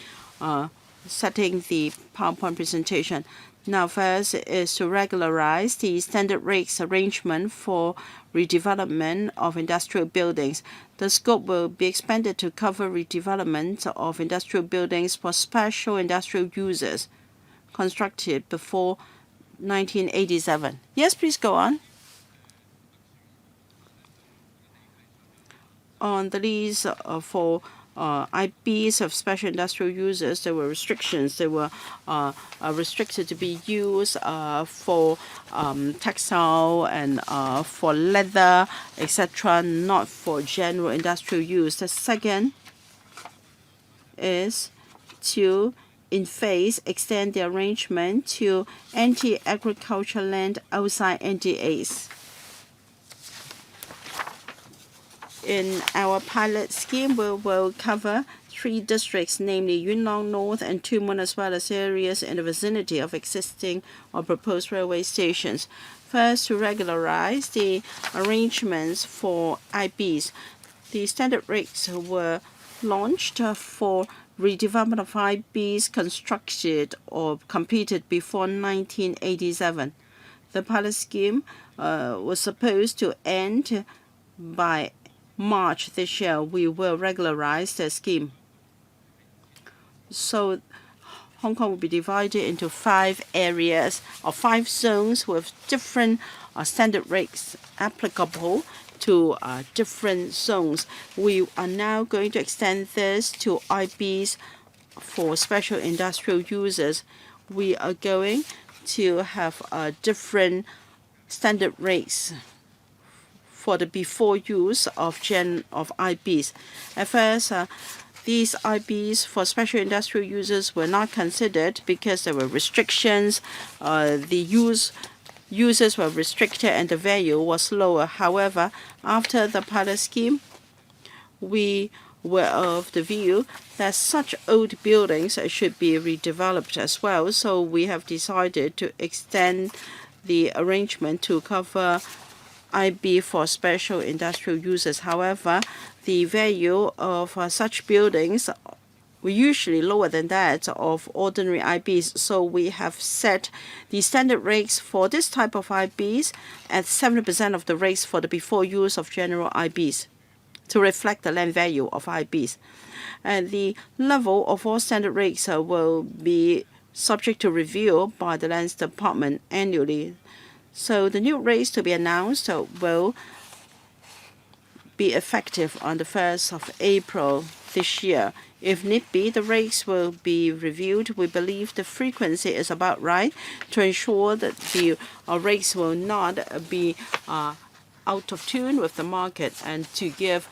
setting the PowerPoint presentation. Now, first is to regularize the standard rates arrangement for redevelopment of industrial buildings. The scope will be expanded to cover redevelopment of industrial buildings for special industrial users constructed before 1987. Yes, please go on. On the lease for IBs of special industrial users, there were restrictions. They were restricted to be used for textile and for leather, etc., not for general industrial use. The second is to, in phase, extend the arrangement to anti-agricultural land outside NDAs. In our pilot scheme, we will cover 3 districts, namely Yunnan North and Tsuen, as well as areas in the vicinity of existing or proposed railway stations. First, to regularize the arrangements for IBs. The standard rates were launched for redevelopment of IBs constructed or completed before 1987. The pilot scheme was supposed to end by March this year. We will regularize the scheme. So Hong Kong will be divided into 5 areas or 5 zones with different standard rates applicable to different zones. We are now going to extend this to IBs for special industrial users. We are going to have different standard rates for the before use of IBs. At first, these IBs for special industrial users were not considered because there were restrictions. The users were restricted and the value was lower. However, after the pilot scheme, we were of the view that such old buildings should be redeveloped as well. So we have decided to extend the arrangement to cover IB for special industrial users. However, the value of such buildings were usually lower than that of ordinary IBs. So we have set the standard rates for this type of IBs at 70% of the rates for the before use of general IBs to reflect the land value of IBs. And the level of all standard rates will be subject to review by the Lands Department annually. So the new rates to be announced will be effective on the 1st of April this year. If need be, the rates will be reviewed. We believe the frequency is about right to ensure that the rates will not be out of tune with the market and to give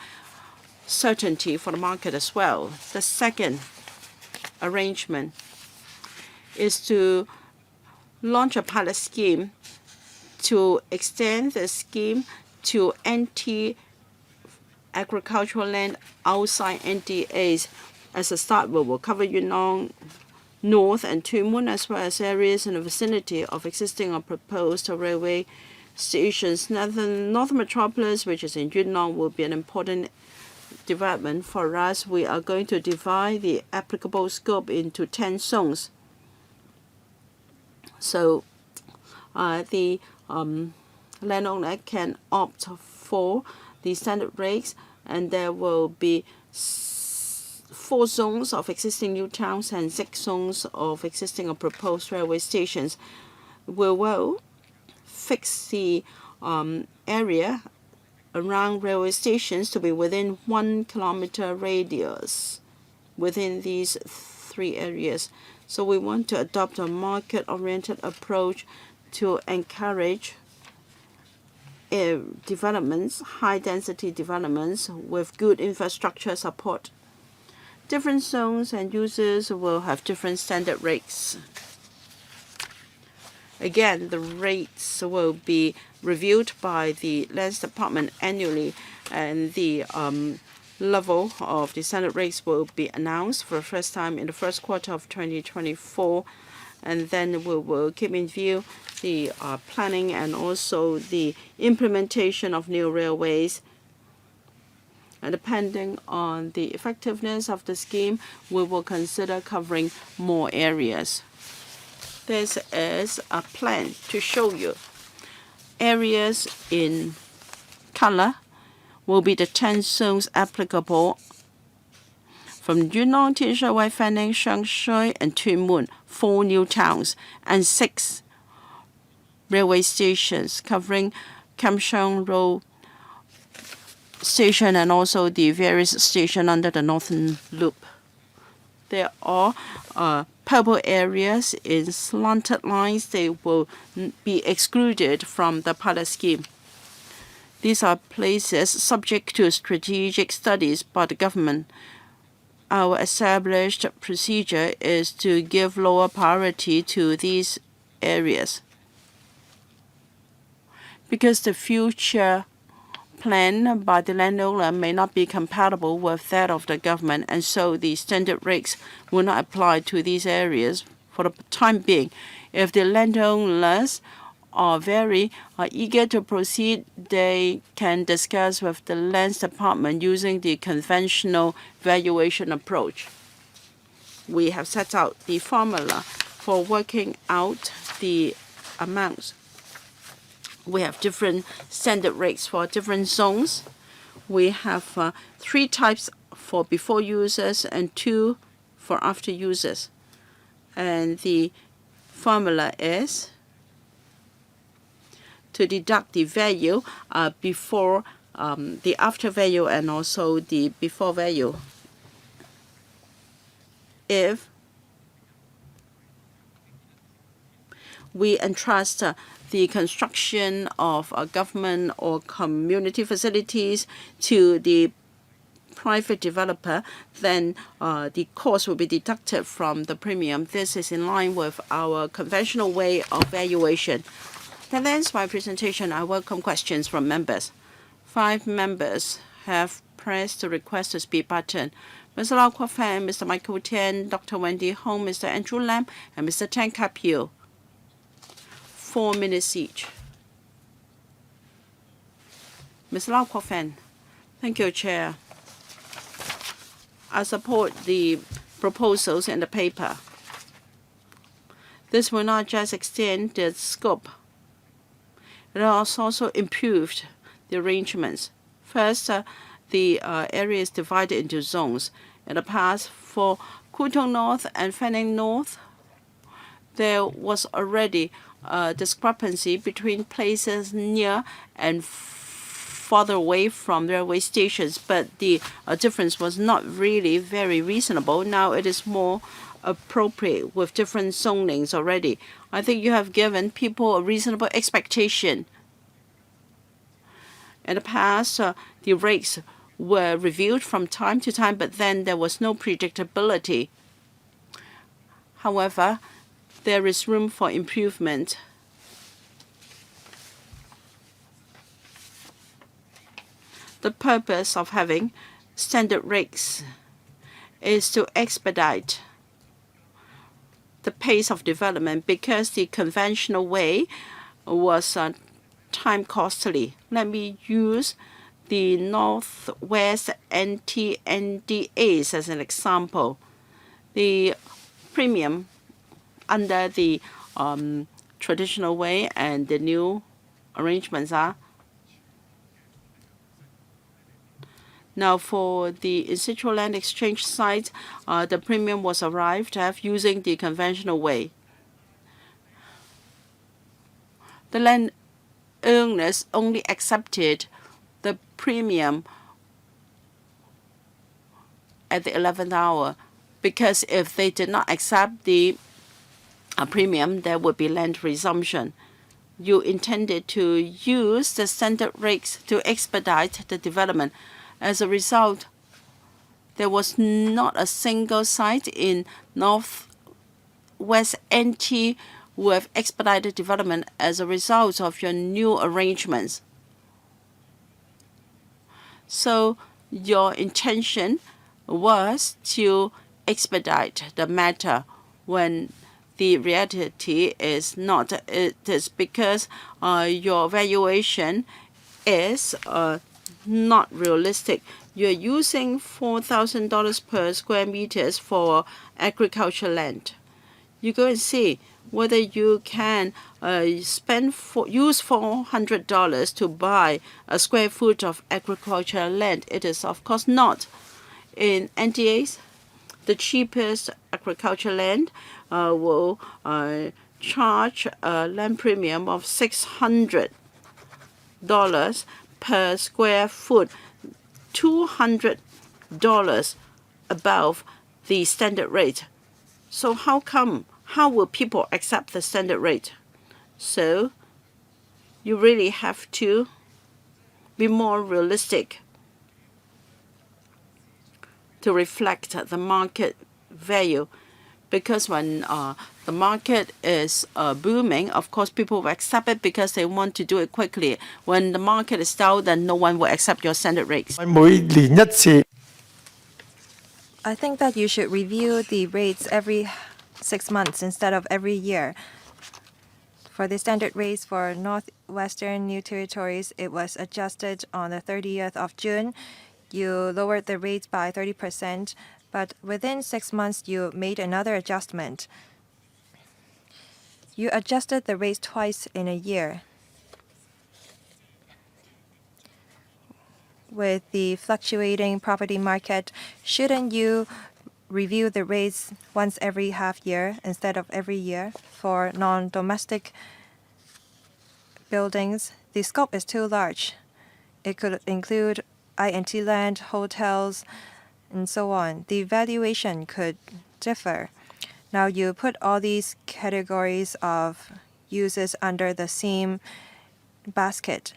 certainty for the market as well. The second arrangement is to launch a pilot scheme to extend the scheme to anti-agricultural land outside NDAs. As a start, we will cover Yunnan North and Tsuen, as well as areas in the vicinity of existing or proposed railway stations. North Metropolis, which is in Yunnan, will be an important development for us. We are going to divide the applicable scope into 10 zones. So the landowner can opt for the standard rates, and there will be 4 zones of existing new towns and 6 zones of existing or proposed railway stations. We will fix the area around railway stations to be within 1 kilometer radius within these 3 areas. So we want to adopt a market-oriented approach to encourage developments, high-density developments with good infrastructure support. Different zones and users will have different standard rates. Again, the rates will be reviewed by the Lands Department annually, and the level of the standard rates will be announced for the first time in the first quarter of 2024. And then we will keep in view the planning and also the implementation of new railways. And depending on the effectiveness of the scheme, we will consider covering more areas. This is a plan to show you. Areas in color will be the 10 zones applicable from Yunnan, Tianshui, Fanning, Shui, and Tsuen, 4 new towns, and 6 railway stations covering Kamshang Road Station and also the various stations under the Northern Loop. There are purple areas in slanted lines. They will be excluded from the pilot scheme. These are places subject to strategic studies by the government. Our established procedure is to give lower priority to these areas because the future plan by the landowner may not be compatible with that of the government, and so the standard rates will not apply to these areas for the time being. If the landowners are very eager to proceed, they can discuss with the Lands Department using the conventional valuation approach. We have set out the formula for working out the amounts. We have different standard rates for different zones. We have 3 types for before users and 2 for after users. And the formula is to deduct the value before the after value and also the before value. If we entrust the construction of government or community facilities to the private developer, then the cost will be deducted from the premium. This is in line with our conventional way of valuation. That ends my presentation. I welcome questions from members. 5 members have pressed the request to speak button. Mr. Lau Kuo-fan, Mr. Michael Tian, Dr. Wendy Hong, Mr. Andrew Lam, and Mr. Tan Kap-yew. 4 minutes each. Mr. Lau Kuo-fan. Thank you, Chair. I support the proposals in the paper. This will not just extend the scope, it has also improved the arrangements. First, the area is divided into zones. In the past, for Kutong North and Fanning North, there was already a discrepancy between places near and farther away from railway stations, but the difference was not really very reasonable. Now it is more appropriate with different zonings already. I think you have given people a reasonable expectation. In the past, the rates were reviewed from time to time, but then there was no predictability. However, there is room for improvement. The purpose of having standard rates is to expedite the pace of development because the conventional way was time costly. Let me use the Northwest NTNDAs as an example. The premium under the traditional way and the new arrangements are. Now, for the in situ land exchange site, the premium was arrived at using the conventional way. The landowners only accepted the premium at the 11th hour because if they did not accept the premium, there would be land resumption. you intended to use the standard rates to expedite the development. As a result, there was not a single site in Northwest NT with expedited development as a result of your new arrangements. So your intention was to expedite the matter when the reality is not. It is because your valuation is not realistic. You're using $4,000 per square meters for agricultural land. You go and see whether you can use $400 to buy a square foot of agricultural land. It is of course not. In NTAs, the cheapest agricultural land will charge a land premium of $600 per square foot, $200 above the standard rate. So how will people accept the standard rate? So you really have to be more realistic to reflect the market value, because when the market is booming, of course people will accept it because they want to do it quickly. When the market is down, then no one will accept your standard rates. 每年一次。 I think that you should review the rates every 6 months instead of every year. For the standard rates for Northwestern New Territories, it was adjusted on the 30th of June. You lowered the rates by 30%, but within 6 months, you made another adjustment. You adjusted the rates twice in a year. With the fluctuating property market, shouldn't you review the rates once every half year instead of every year? For non-domestic buildings, the scope is too large. It could include INT land, hotels, and so on. The valuation could differ. Now you put all these categories of uses under the same basket.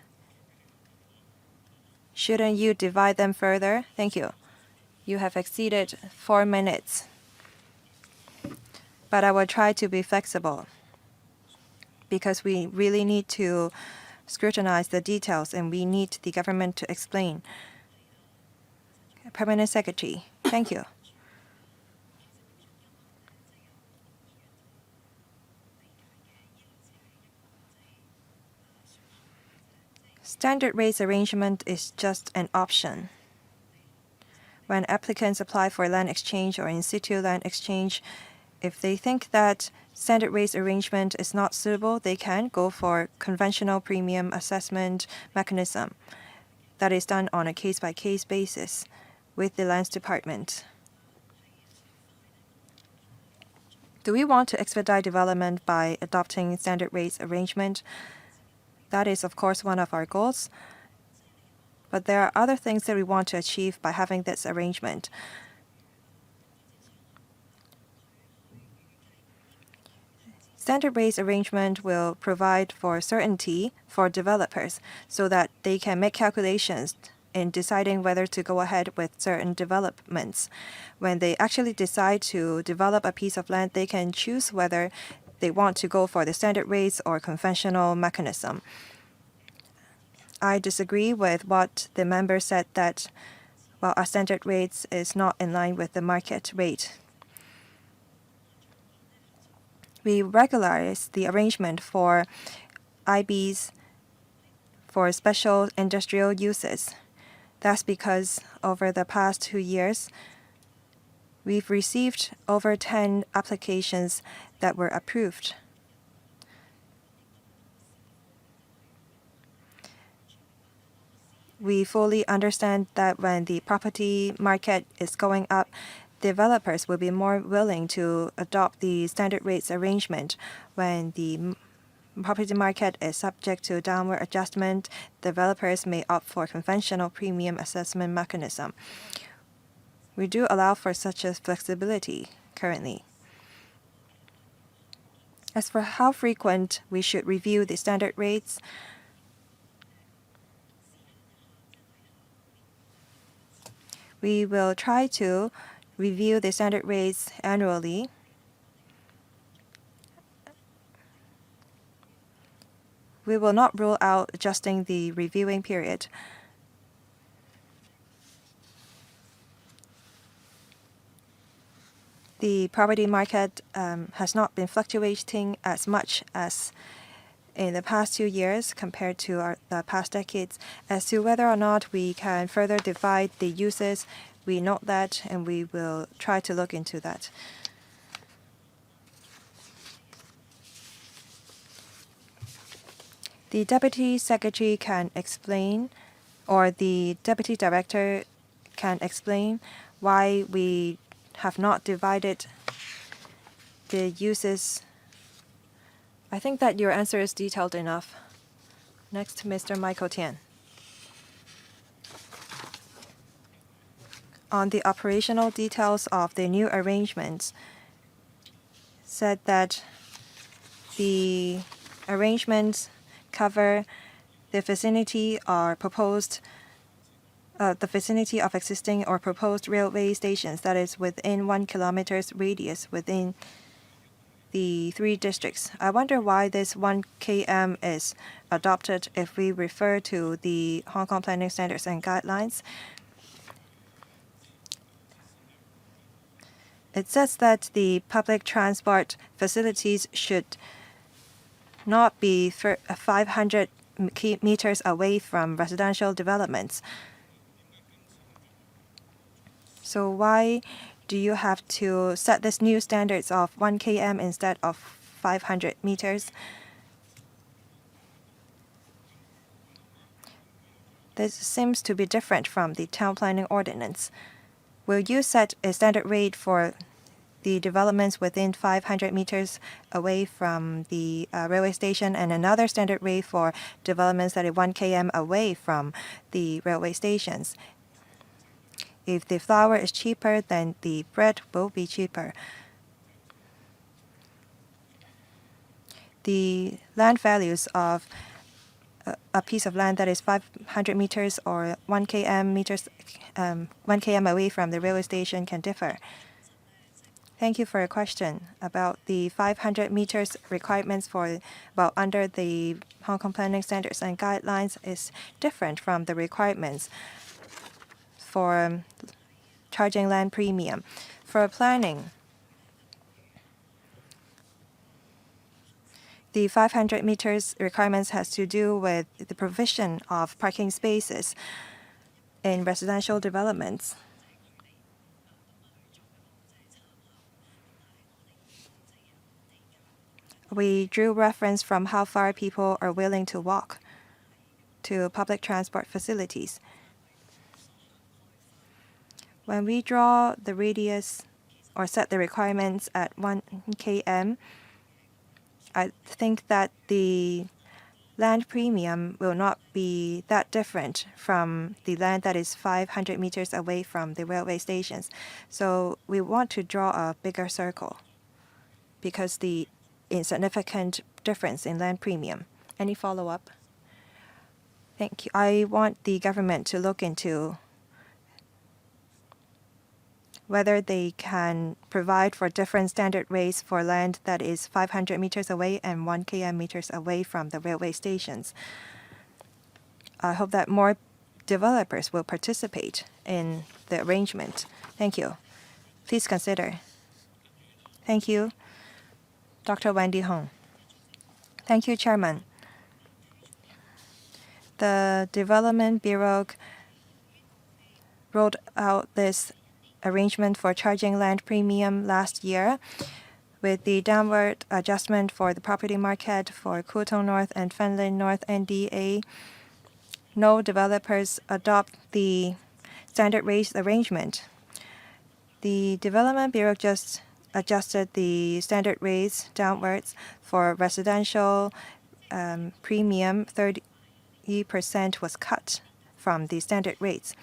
Shouldn't you divide them further? Thank you. You have exceeded 4 minutes. But I will try to be flexible because we really need to scrutinize the details and we need the government to explain. Permanent Secretary, thank you. Standard rates arrangement is just an option. When applicants apply for land exchange or in situ land exchange, if they think that standard rates arrangement is not suitable, they can go for conventional premium assessment mechanism that is done on a case-by-case basis with the Lands Department. Do we want to expedite development by adopting standard rates arrangement? That is, of course, one of our goals. But there are other things that we want to achieve by having this arrangement. Standard rates arrangement will provide for certainty for developers so that they can make calculations in deciding whether to go ahead with certain developments. When they actually decide to develop a piece of land, they can choose whether they want to go for the standard rates or conventional mechanism. I disagree with what the member said that, well, our standard rates is not in line with the market rate. We regularize the arrangement for IBs for special industrial uses. That's because over the past 2 years, we've received over 10 applications that were approved. We fully understand that when the property market is going up, developers will be more willing to adopt the standard rates arrangement. When the property market is subject to downward adjustment, developers may opt for conventional premium assessment mechanism. We do allow for such a flexibility currently. As for how frequent we should review the standard rates, we will try to review the standard rates annually. We will not rule out adjusting the reviewing period. The property market has not been fluctuating as much as in the past 2 years compared to the past decades. As to whether or not we can further divide the uses, we note that and we will try to look into that. The Deputy Secretary can explain, or the Deputy Director can explain why we have not divided the uses. I think that your answer is detailed enough. Next, Mr. Michael Tian. On the operational details of the new arrangements, said that the arrangements cover the vicinity or proposed the vicinity of existing or proposed railway stations that is within 1 kilometer's radius within the 3 districts. I wonder why this 1 km is adopted if we refer to the Hong Kong Planning Standards and Guidelines. It says that the public transport facilities should not be 500 meters away from residential developments. So why do you have to set this new standards of 1 km instead of 500 meters? This seems to be different from the town planning ordinance. Will you set a standard rate for the developments within 500 meters away from the railway station and another standard rate for developments that are 1 km away from the railway stations? If the flour is cheaper, then the bread will be cheaper. The land values of a piece of land that is 500 meters or 1 km away from the railway station can differ. Thank you for your question about the 500 meters requirements for, well, under the Hong Kong Planning Standards and Guidelines is different from the requirements for charging land premium. For planning, the 500 meters requirements has to do with the provision of parking spaces in residential developments. We drew reference from how far people are willing to walk to public transport facilities. When we draw the radius or set the requirements at 1 km, I think that the land premium will not be that different from the land that is 500 meters away from the railway stations. So we want to draw a bigger circle because the insignificant difference in land premium. Any follow-up? Thank you. I want the government to look into whether they can provide for different standard rates for land that is 500 meters away and 1 km away from the railway stations. I hope that more developers will participate in the arrangement. Thank you. Please consider. Thank you. Dr. Wendy Hong. Thank you, Chairman. The Development Bureau rolled out this arrangement for charging land premium last year with the downward adjustment for the property market for Kutong North and Fanlin North NDA. No developers adopt the standard rates arrangement. The Development Bureau just adjusted the standard rates downwards for residential premium. 30% was cut from the standard rates.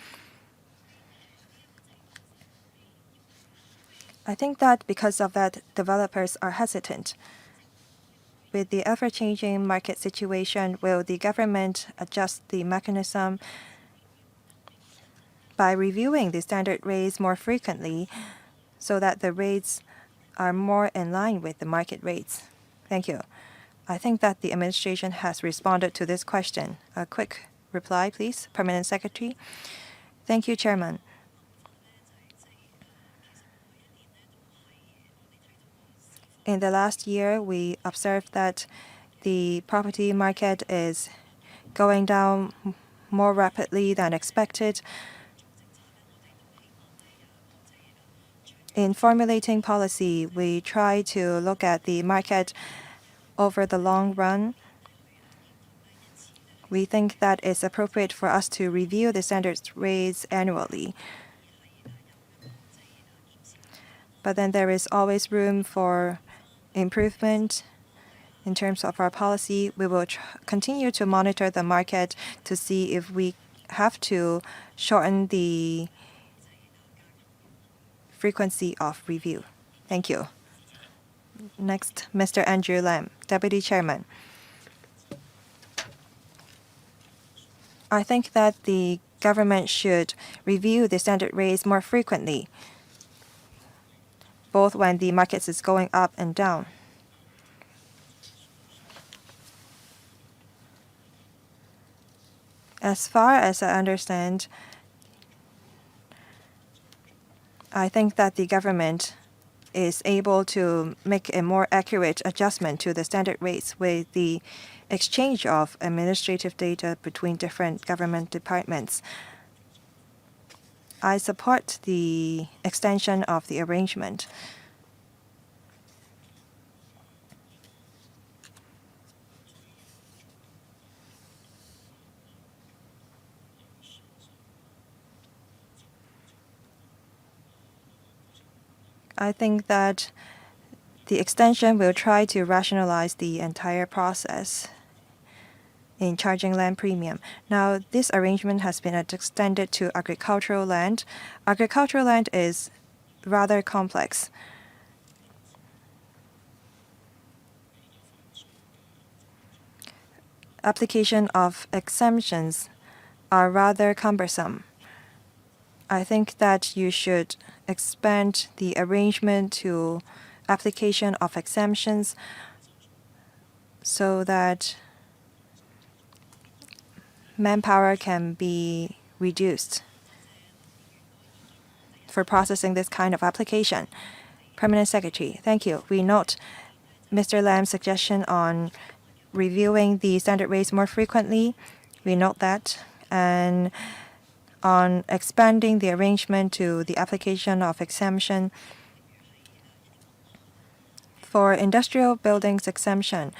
I think that because of that, developers are hesitant. with the ever-changing market situation, will the government adjust the mechanism by reviewing the standard rates more frequently so that the rates are more in line with the market rates? Thank you. I think that the administration has responded to this question. A quick reply, please. Permanent Secretary. Thank you, Chairman. In the last year, we observed that the property market is going down more rapidly than expected. In formulating policy, we try to look at the market over the long run. We think that it's appropriate for us to review the standard rates annually. But then there is always room for improvement in terms of our policy. We will continue to monitor the market to see if we have to shorten the frequency of review. Thank you. Next, Mr. Andrew Lam, Deputy Chairman. I think that the government should review the standard rates more frequently, both when the market is going up and down. As far as I understand, I think that the government is able to make a more accurate adjustment to the standard rates with the exchange of administrative data between different government departments. I support the extension of the arrangement. I think that the extension will try to rationalize the entire process in charging land premium. Now, this arrangement has been extended to agricultural land. Agricultural land is rather complex. Application of exemptions are rather cumbersome. I think that you should expand the arrangement to application of exemptions so that manpower can be reduced for processing this kind of application. Permanent Secretary, thank you. We note Mr. Lam's suggestion on reviewing the standard rates more frequently. We note that. And on expanding the arrangement to the application of exemption for industrial buildings exemption.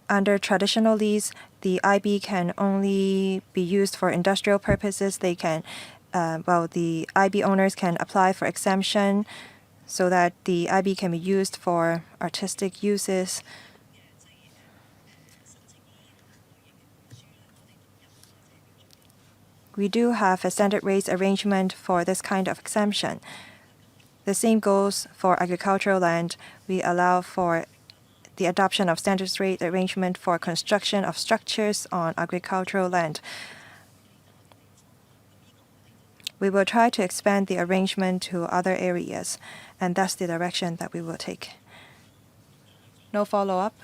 Under traditional lease, the IB can only be used for industrial purposes. They can, the IB owners can apply for exemption so that the IB can be used for artistic uses. We do have a standard rates arrangement for this kind of exemption. The same goes for agricultural land. We allow for the adoption of standard rate arrangement for construction of structures on agricultural land. We will try to expand the arrangement to other areas, and that's the direction that we will take. No follow-up.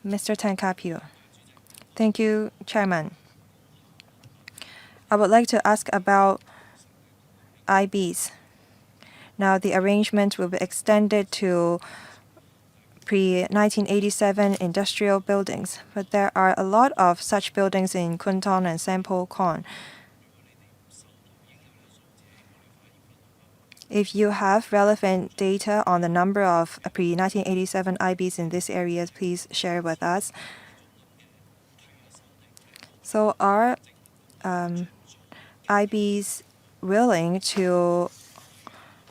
Mr. Tankapio. Thank you, Chairman. I would like to ask about IBs. Now, the arrangement will be extended to pre-1987 industrial buildings, but there are a lot of such buildings in Kunton and Sampo Kon. If you have relevant data on the number of pre-1987 IBs in these areas, please share with us. So are IBs willing to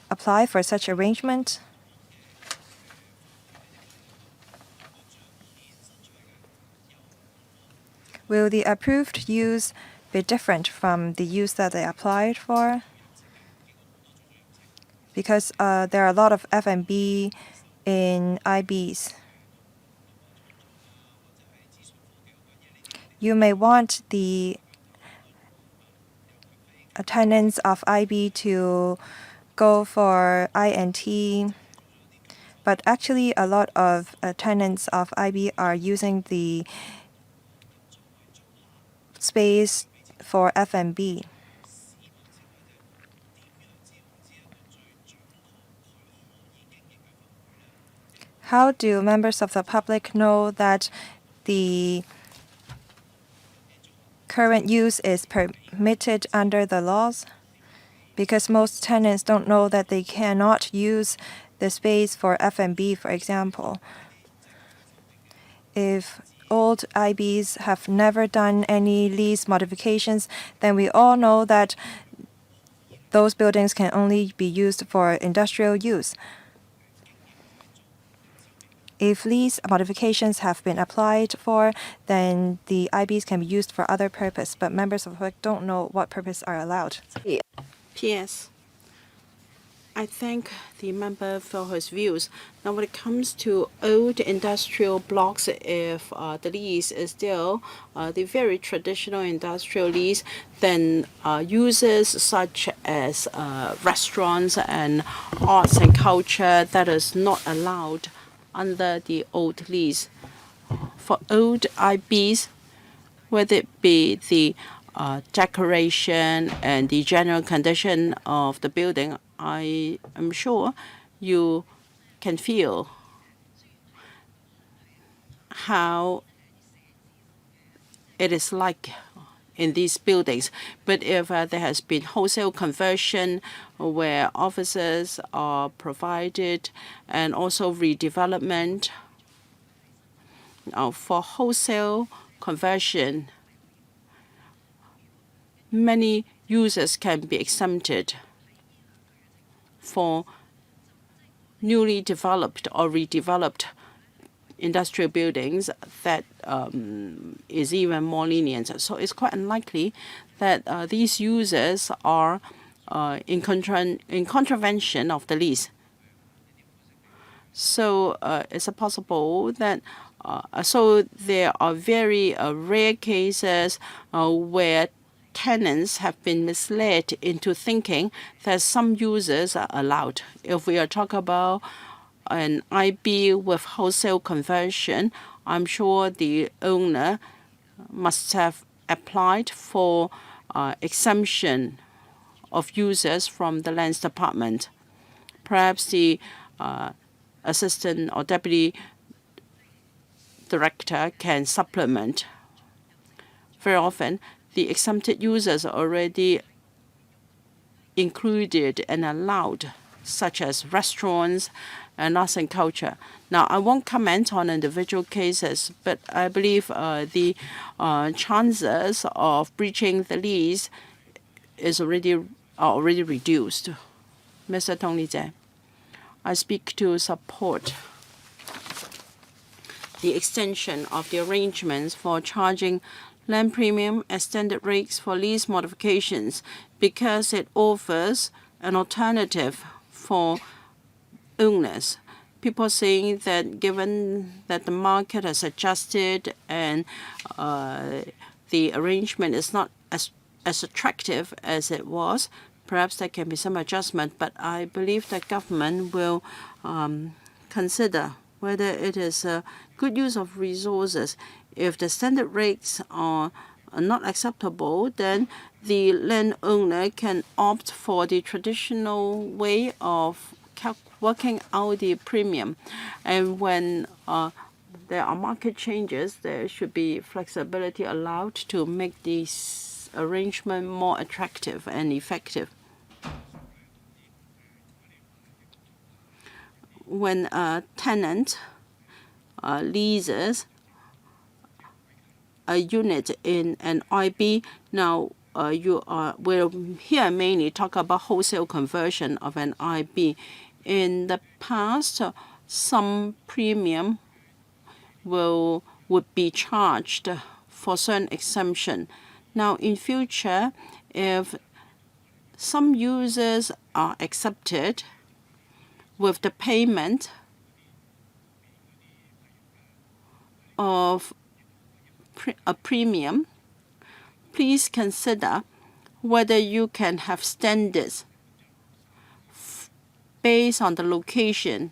apply for such arrangement? Will the approved use be different from the use that they applied for? Because there are a lot of F&B in IBs. You may want the tenants of IB to go for INT, but actually a lot of tenants of IB are using the space for F&B. How do members of the public know that the current use is permitted under the laws? Because most tenants don't know that they cannot use the space for F&B, for example. If old IBs have never done any lease modifications, then we all know that those buildings can only be used for industrial use. If lease modifications have been applied for, then the IBs can be used for other purpose, but members of the public don't know what purpose are allowed. P.S. I thank the member for his views. Now, when it comes to old industrial blocks, if the lease is still the very traditional industrial lease, then uses such as restaurants and arts and culture that is not allowed under the old lease. For old IBs, whether it be the decoration and the general condition of the building, I am sure you can feel how it is like in these buildings. But if there has been wholesale conversion where offices are provided and also redevelopment for wholesale conversion, many users can be exempted for newly developed or redeveloped industrial buildings that is even more lenient. So it's quite unlikely that these users are in contravention of the lease. So it's possible that so there are very rare cases where tenants have been misled into thinking that some users are allowed. If we are talking about an IB with wholesale conversion, I'm sure the owner must have applied for exemption of users from the lands department. Perhaps the assistant or deputy director can supplement. Very often, the exempted users are already included and allowed, such as restaurants and arts and culture. Now, I won't comment on individual cases, but I believe the chances of breaching the lease is already reduced. Mr. Tong Li-jie, I speak to support the extension of the arrangements for charging land premium as standard rates for lease modifications because it offers an alternative for owners. People saying that given that the market has adjusted and the arrangement is not as attractive as it was, perhaps there can be some adjustment. But I believe that government will consider whether it is a good use of resources. If the standard rates are not acceptable, then the landowner can opt for the traditional way of working out the premium. And when there are market changes, there should be flexibility allowed to make this arrangement more attractive and effective. When a tenant leases a unit in an IB, now we'll here mainly talk about wholesale conversion of an IB. In the past, some premium would be charged for certain exemption. Now, in future, if some users are accepted with the payment of a premium, please consider whether you can have standards based on the location.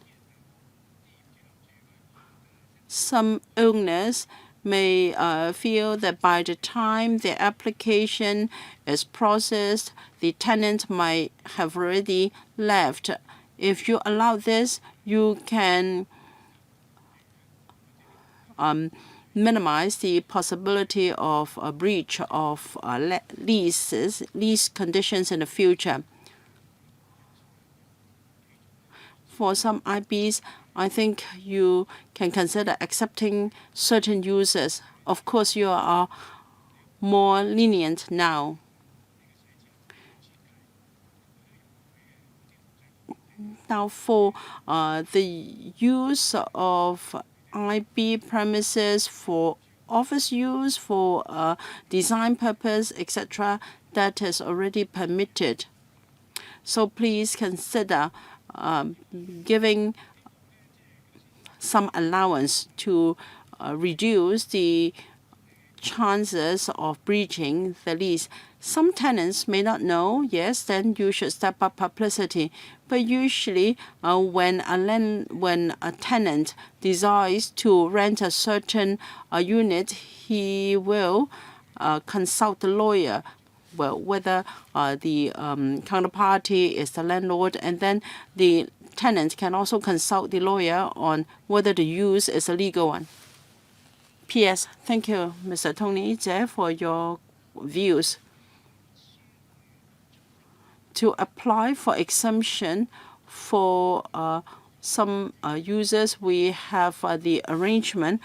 Some owners may feel that by the time the application is processed, the tenant might have already left. If you allow this, you can minimize the possibility of a breach of lease conditions in the future. For some IBs, I think you can consider accepting certain users. Of course, you are more lenient now. Now, for the use of IB premises for office use, for design purpose, etc., that is already permitted. So please consider giving some allowance to reduce the chances of breaching the lease. Some tenants may not know, yes, then you should step up publicity. But usually when a tenant desires to rent a certain unit, he will consult the lawyer, well, whether the counterparty is the landlord, and then the tenant can also consult the lawyer on whether the use is a legal one. P.S. Thank you, Mr. Tony Jie, for your views. To apply for exemption for some users, we have the arrangement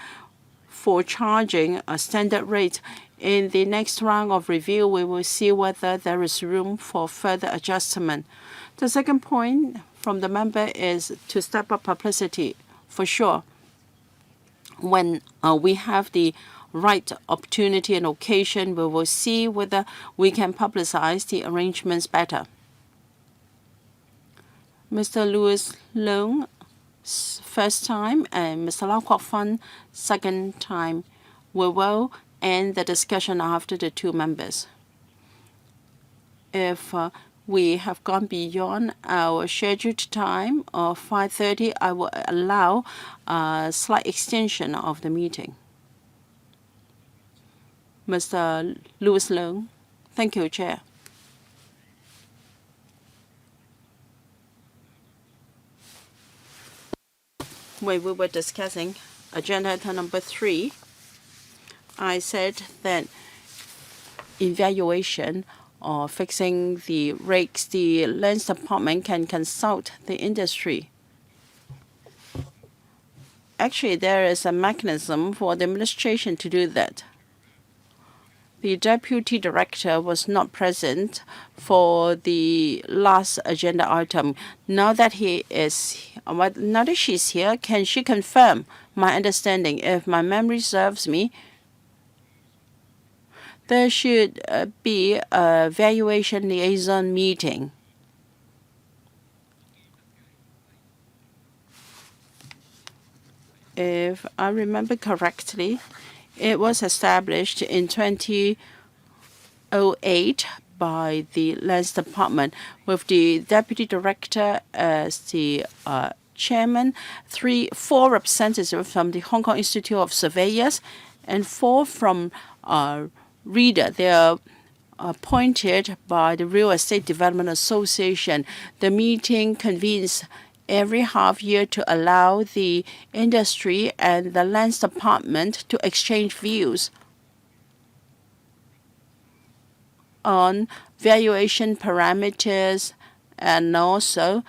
for charging a standard rate. In the next round of review, we will see whether there is room for further adjustment. The second point from the member is to step up publicity, for sure. When we have the right opportunity and occasion, we will see whether we can publicize the arrangements better. Mr. Louis Leung, first time, and Mr. Lau Kwok Fun, second time. We will end the discussion after the two members. If we have gone beyond our scheduled time of 5:30, I will allow a slight extension of the meeting. Mr. Louis Leung. Thank you, Chair. When we were discussing agenda item number 3, I said that evaluation or fixing the rates, the Lands Department can consult the industry. Actually, there is a mechanism for the administration to do that. The deputy director was not present for the last agenda item. Now that she's here, can she confirm my understanding? If my memory serves me, there should be a valuation liaison meeting. If I remember correctly, it was established in 2008 by the Lands Department with the deputy director as the chairman, 4 representatives from the Hong Kong Institute of Surveyors, and 4 from REDA. They are appointed by the Real Estate Development Association. The meeting convenes every half year to allow the industry and the Lands Department to exchange views on valuation parameters and also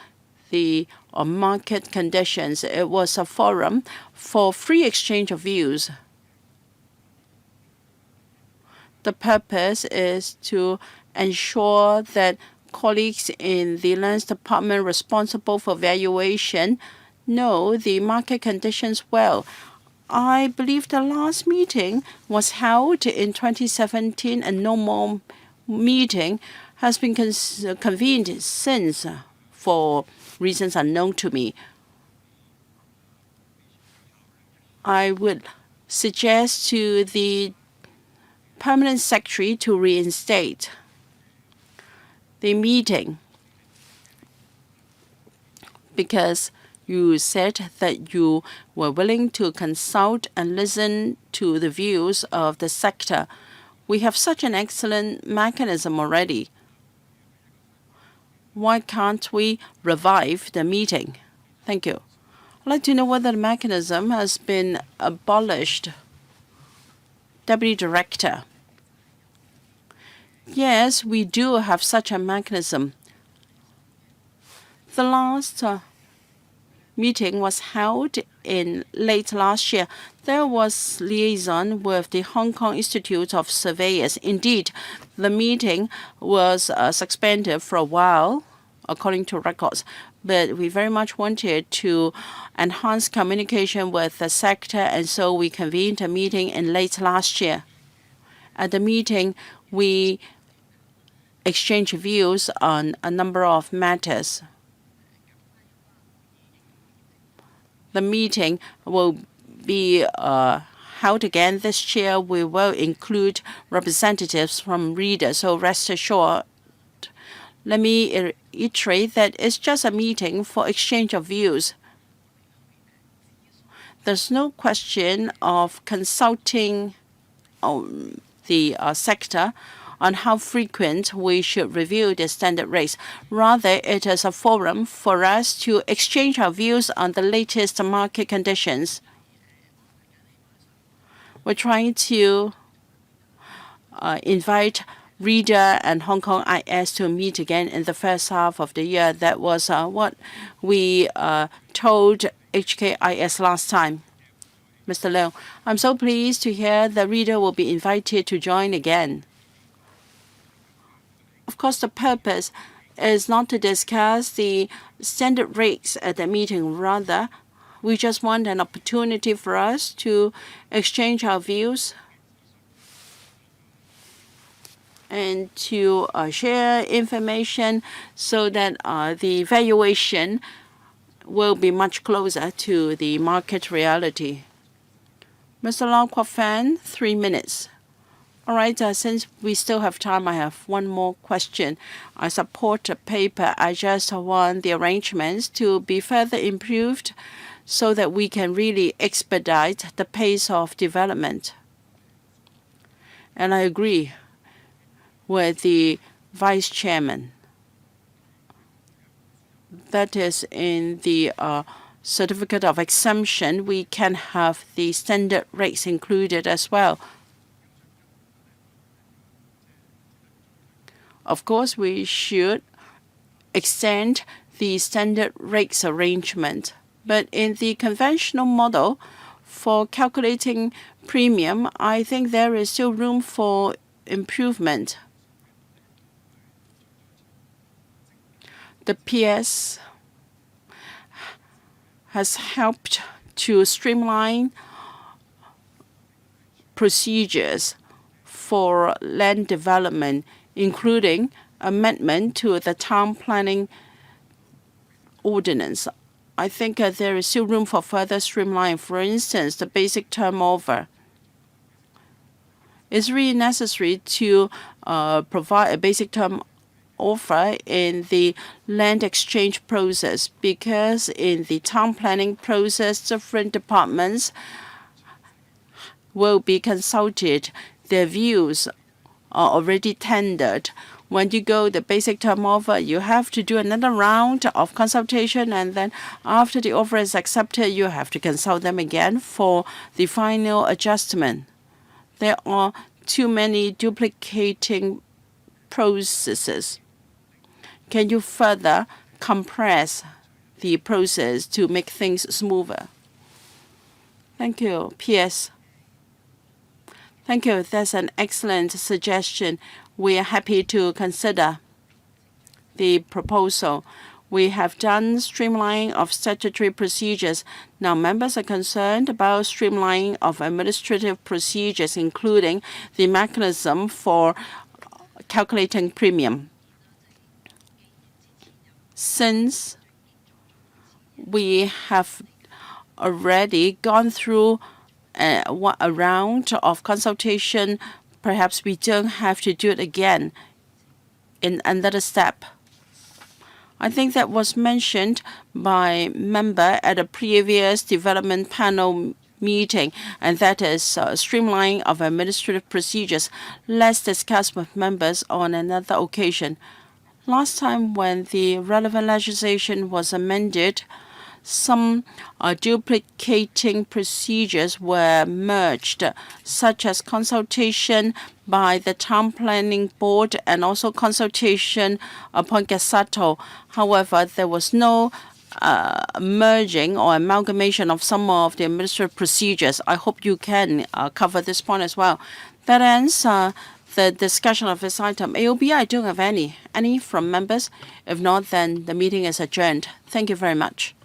the market conditions. It was a forum for free exchange of views. The purpose is to ensure that colleagues in the Lands Department responsible for valuation know the market conditions well. I believe the last meeting was held in 2017 and no more meeting has been convened since for reasons unknown to me. I would suggest to the permanent secretary to reinstate the meeting, because you said that you were willing to consult and listen to the views of the sector. We have such an excellent mechanism already. Why can't we revive the meeting? Thank you. I'd like to know whether the mechanism has been abolished. Deputy Director. Yes, we do have such a mechanism. The last meeting was held in late last year. There was liaison with the Hong Kong Institute of Surveyors. Indeed, the meeting was suspended for a while, according to records, but we very much wanted to enhance communication with the sector, and so we convened a meeting in late last year. At the meeting, we exchanged views on a number of matters. The meeting will be held again this year. We will include representatives from readers, so rest assured. Let me reiterate that it's just a meeting for exchange of views. There's no question of consulting the sector on how frequent we should review the standard rates. Rather, it is a forum for us to exchange our views on the latest market conditions. We're trying to invite Reader and Hong Kong IS to meet again in the first half of the year. That was what we told HKIS last time. Mr. Leung, I'm so pleased to hear the Reader will be invited to join again. Of course, the purpose is not to discuss the standard rates at the meeting. Rather, we just want an opportunity for us to exchange our views and to share information so that the valuation will be much closer to the market reality. Mr. Lau Kwok Fan, 3 minutes. All right, since we still have time, I have one more question. I support the paper. I just want the arrangements to be further improved so that we can really expedite the pace of development. And I agree with the Vice Chairman. That is, in the certificate of exemption, we can have the standard rates included as well. Of course, we should extend the standard rates arrangement. But in the conventional model, for calculating premium, I think there is still room for improvement. The PS has helped to streamline procedures for land development, including amendment to the town planning ordinance. I think there is still room for further streamline. For instance, the basic turnover. It's really necessary to provide a basic term offer in the land exchange process, because in the town planning process, different departments will be consulted. Their views are already tendered. When you go the basic term offer, you have to do another round of consultation, and then after the offer is accepted, you have to consult them again for the final adjustment. There are too many duplicating processes. Can you further compress the process to make things smoother? Thank you. P.S. Thank you. That's an excellent suggestion. We are happy to consider the proposal. We have done streamlining of statutory procedures. Now, members are concerned about streamlining of administrative procedures, including the mechanism for calculating premium. Since we have already gone through a round of consultation perhaps we don't have to do it again in another step. I think that was mentioned by member at a previous development panel meeting, and that is streamlining of administrative procedures. Let's discuss with members on another occasion. Last time when the relevant legislation was amended, some duplicating procedures were merged, such as consultation by the town planning board and also consultation upon Gazetto. However, there was no merging or amalgamation of some of the administrative procedures. I hope you can cover this point as well. That ends the discussion of this item. AOB, I don't have any. Any from members? If not, then the meeting is adjourned. Thank you very much.